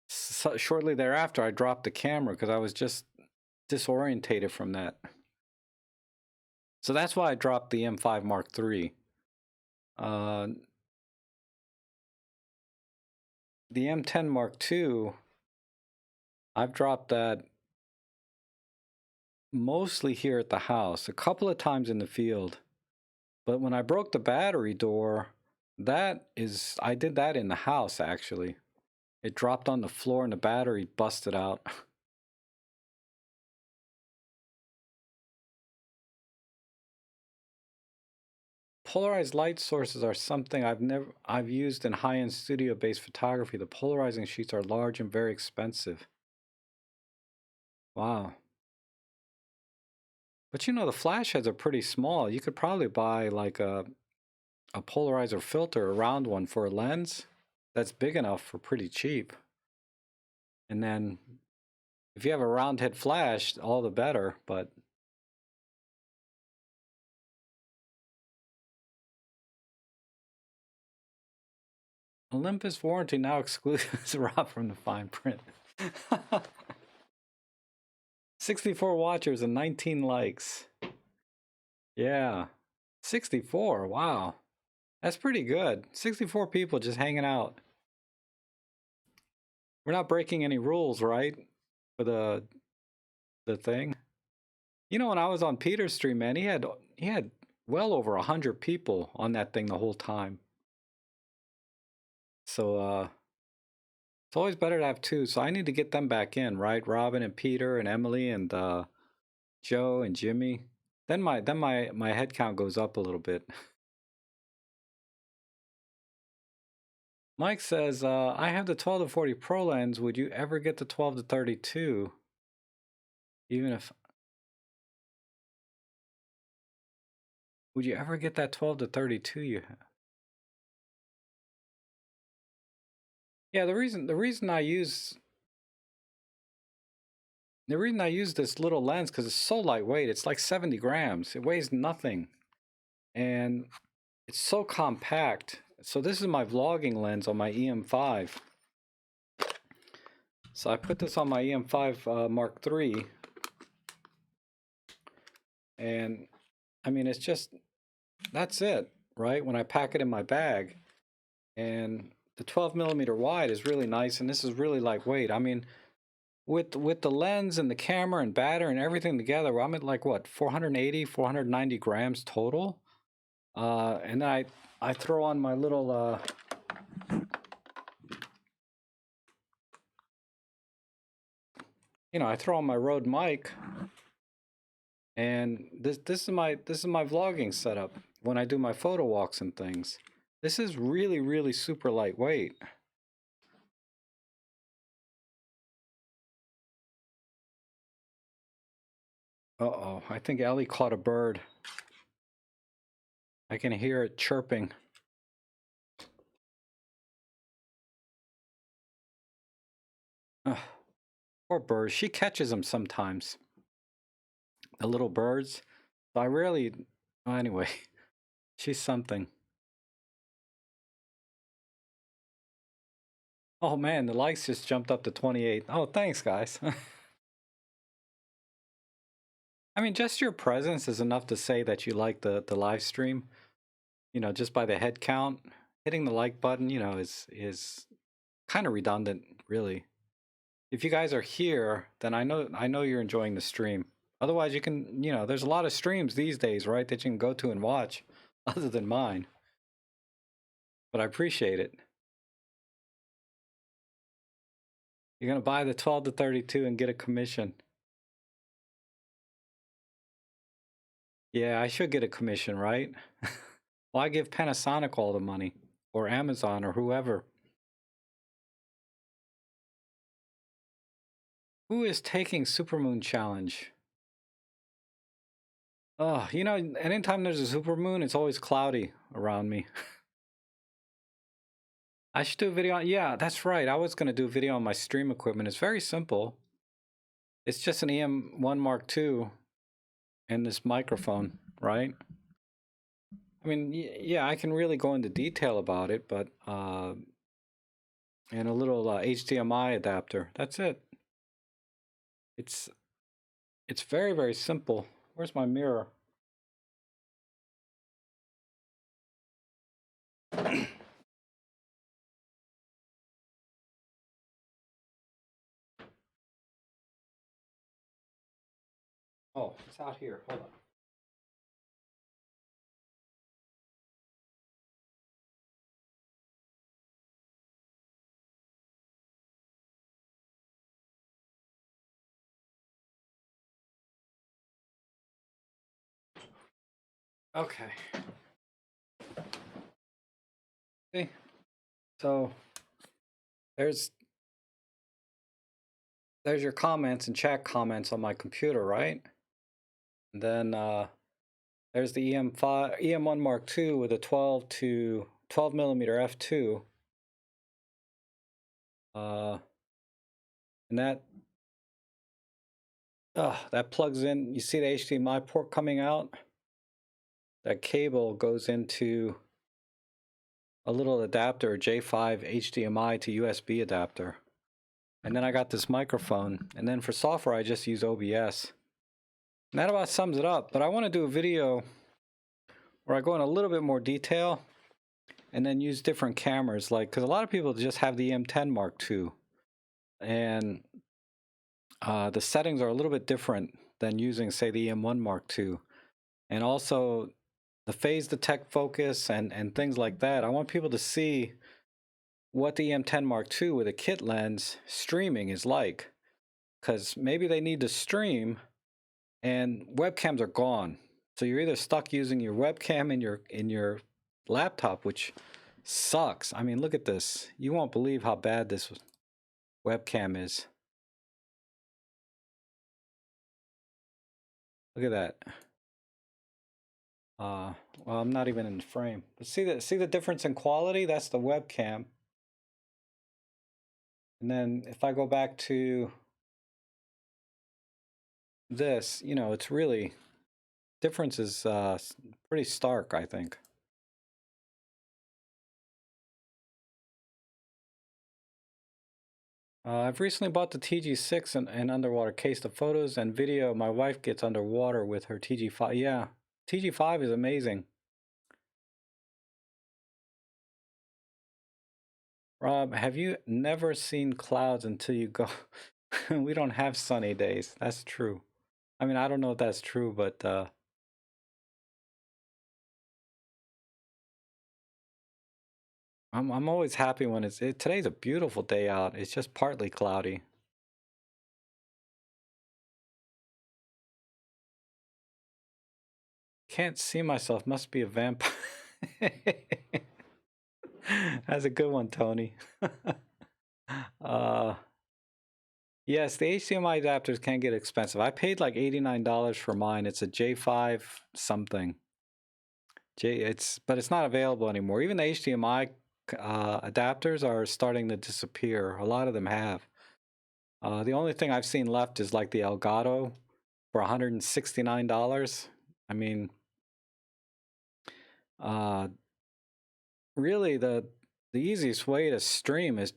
[SPEAKER 1] shortly thereafter I dropped the camera because I was just disorientated from that. So that's why I dropped the M5 Mark III. The M10 Mark II, I've dropped that mostly here at the house, a couple of times in the field. But when I broke the battery door, I did that in the house, actually. It dropped on the floor and the battery busted out. Polarized light sources are something I've used in high-end studio-based photography. The polarizing sheets are large and very expensive. Wow. But you know, the flash heads are pretty small. You could probably buy like a polarizer filter, a round one for a lens that's big enough for pretty cheap. And then if you have a round head flash, all the better, but Olympus warranty now excludes Rob from the fine print. 64 watchers and 19 likes. Yeah. 64. Wow. That's pretty good. 64 people just hanging out. We're not breaking any rules, right? For the thing. You know, when I was on Peter's stream, man, he had well over 100 people on that thing the whole time. So it's always better to have two. So I need to get them back in, right? Robin and Peter and Emily and Joe and Jimmy. Then my head count goes up a little bit. Mike says, I have the 12 to 40 Pro lens. Would you ever get the 12 to 32? Even if... Would you ever get that 12 to 32 you have? Yeah, the reason I use this little lens because it's so lightweight. It's like 70 grams. It weighs nothing, and it's so compact. So this is my vlogging lens on my EM5. So I put this on my EM5 Mark III, and I mean it's just that's it, right? When I pack it in my bag, and the 12mm wide is really nice, and this is really lightweight. I mean, with the lens and the camera and battery and everything together, I'm at like what 480, 490 grams total. And then I throw on my little I throw on my Rode mic, and this is my vlogging setup when I do my photo walks and things. This is really super lightweight. Uh-oh, I think Ellie caught a bird. I can hear it chirping. Ugh, poor bird. She catches them sometimes. The little birds. So I rarely... Well, anyway, she's something. Oh man, the likes just jumped up to 28. Oh, thanks guys. I mean, just your presence is enough to say that you like the live stream. You know, just by the head count. Hitting the like button, you know, is kind of redundant, really. If you guys are here, then I know you're enjoying the stream. Otherwise, you can, you know, there's a lot of streams these days, right, that you can go to and watch, other than mine. But I appreciate it. You're gonna buy the 12 to 32 and get a commission. Yeah, I should get a commission, right? Well, I give Panasonic all the money, or Amazon, or whoever. Who is taking Supermoon Challenge? Oh, you know, anytime there's a supermoon, it's always cloudy around me. I should do a video on, yeah, that's right. I was going to do a video on my stream equipment. It's very simple. It's just an EM1 Mark II and this microphone, right? I mean, yeah, I can really go into detail about it, but, and a little HDMI adapter. That's it. It's very simple. Where's my mirror? Oh, it's out here. Hold on. Okay. See? So there's your comments and chat comments on my computer, right? And then there's the EM1 Mark II with a 12 millimeter f2. And that plugs in. You see the HDMI port coming out? That cable goes into a little adapter, J5 HDMI to USB adapter. And then I got this microphone. And then for software, I just use OBS. And that about sums it up. But I want to do a video where I go in a little bit more detail and then use different cameras. Like, because a lot of people just have the EM10 Mark II. And the settings are a little bit different than using, say, the EM1 Mark II. And also the phase detect focus and things like that. I want people to see what the EM10 Mark II with a kit lens streaming is like. Because maybe they need to stream and webcams are gone. So you're either stuck using your webcam in your laptop, which sucks. I mean, look at this. You won't believe how bad this webcam is. Look at that. Well, I'm not even in the frame. But see the difference in quality? That's the webcam. And then if I go back to this, you know, it's really difference is pretty stark, I think. I've recently bought the TG6 and underwater case. The photos and video my wife gets underwater with her TG5. Yeah, TG5 is amazing. Rob, have you never seen clouds until you go? We don't have sunny days. That's true. I mean, I don't know if that's true, but I'm always happy when today's a beautiful day out. It's just partly cloudy. Can't see myself. Must be a vampire. That's a good one, Tony. uh, yes, the HDMI adapters can get expensive. I paid like $89 for mine. It's a J5 something. But it's not available anymore. Even the HDMI adapters are starting to disappear. A lot of them have. The only thing I've seen left is like the Elgato for $169. I mean, really the easiest way to stream is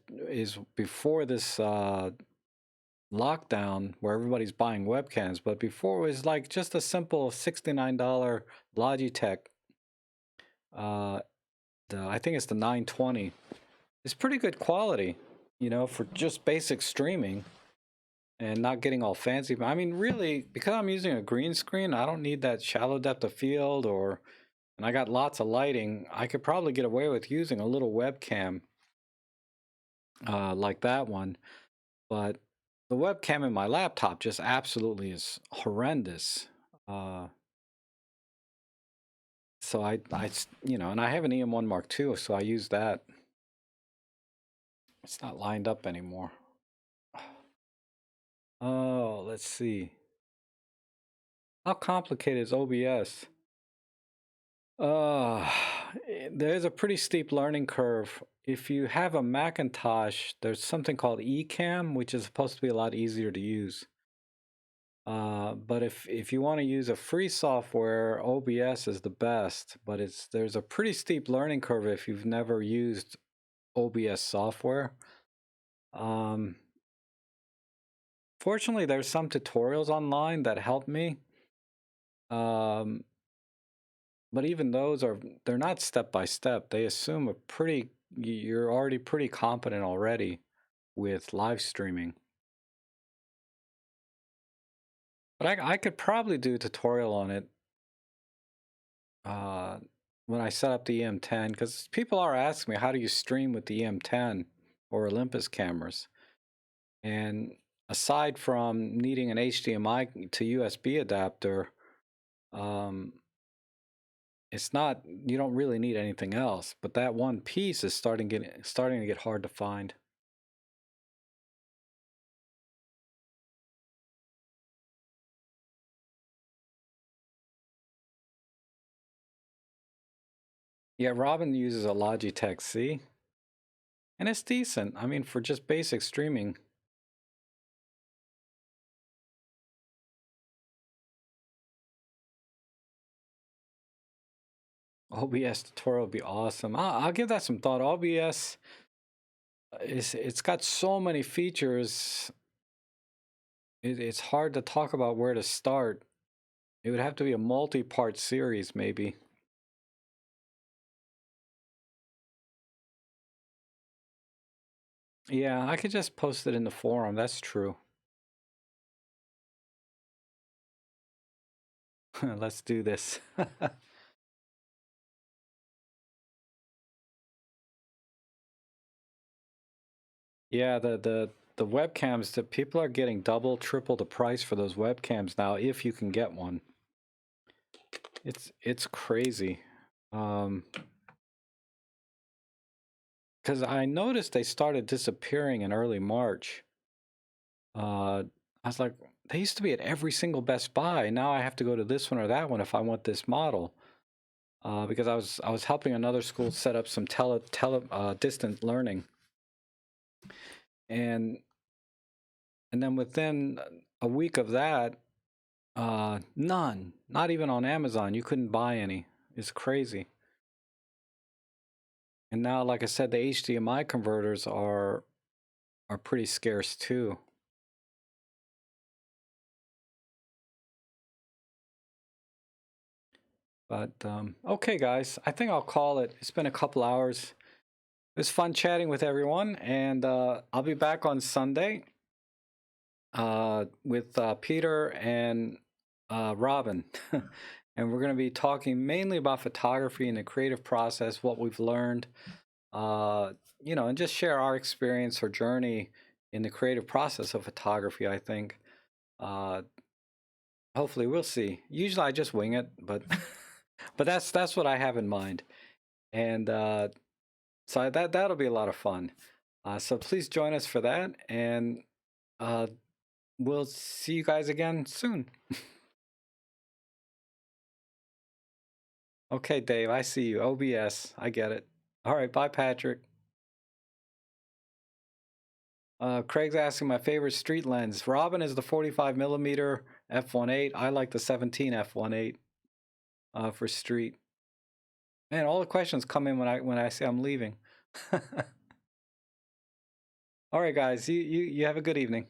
[SPEAKER 1] before this lockdown where everybody's buying webcams, but before it was like just a simple $69 Logitech. I think it's the 920. It's pretty good quality, you know, for just basic streaming and not getting all fancy. I mean, really, because I'm using a green screen, I don't need that shallow depth of field and I got lots of lighting. I could probably get away with using a little webcam like that one, but the webcam in my laptop just absolutely is horrendous. So you know, and I have an EM1 Mark II, so I use that. It's not lined up anymore. Oh, let's see. How complicated is OBS? Uh, there's a pretty steep learning curve. If you have a Macintosh, there's something called Ecamm, which is supposed to be a lot easier to use. But if you want to use a free software, OBS is the best. But there's a pretty steep learning curve if you've never used OBS software. Fortunately, there's some tutorials online that help me. But even those they're not step by step. They assume you're already pretty competent already with live streaming. But I could probably do a tutorial on it when I set up the EM10, because people are asking me, how do you stream with the EM10 or Olympus cameras? And aside from needing an HDMI to USB adapter, you don't really need anything else. But that one piece is starting to get hard to find. Yeah, Robin uses a Logitech C, and it's decent. I mean, for just basic streaming. OBS tutorial would be awesome. I'll give that some thought. OBS it's got so many features. It's hard to talk about where to start. It would have to be a multi-part series, maybe. Yeah, I could just post it in the forum. That's true. Let's do this. Yeah, the webcams, that people are getting double, triple the price for those webcams now if you can get one. It's crazy. because I noticed they started disappearing in early March. I was like, they used to be at every single Best Buy. Now I have to go to this one or that one if I want this model. Because I was helping another school set up some distant learning, and then within a week of that, none, not even on Amazon. You couldn't buy any. It's crazy. And now, like I said, the HDMI converters are pretty scarce too. But okay, guys, I think I'll call it. It's been a couple hours. It was fun chatting with everyone, and I'll be back on Sunday with Peter and Robin. And we're going to be talking mainly about photography and the creative process, what we've learned, and just share our experience or journey in the creative process of photography, I think. Hopefully we'll see. Usually I just wing it, but but that's what I have in mind. And so that'll be a lot of fun. So please join us for that, and we'll see you guys again soon. Okay, Dave, I see you. OBS, I get it. All right, bye, Patrick. Craig's asking my favorite street lens. Robin is the 45 millimeter f1.8. I like the 17 f1.8 for street. Man, all the questions come in when I say I'm leaving. All right, guys, you have a good evening.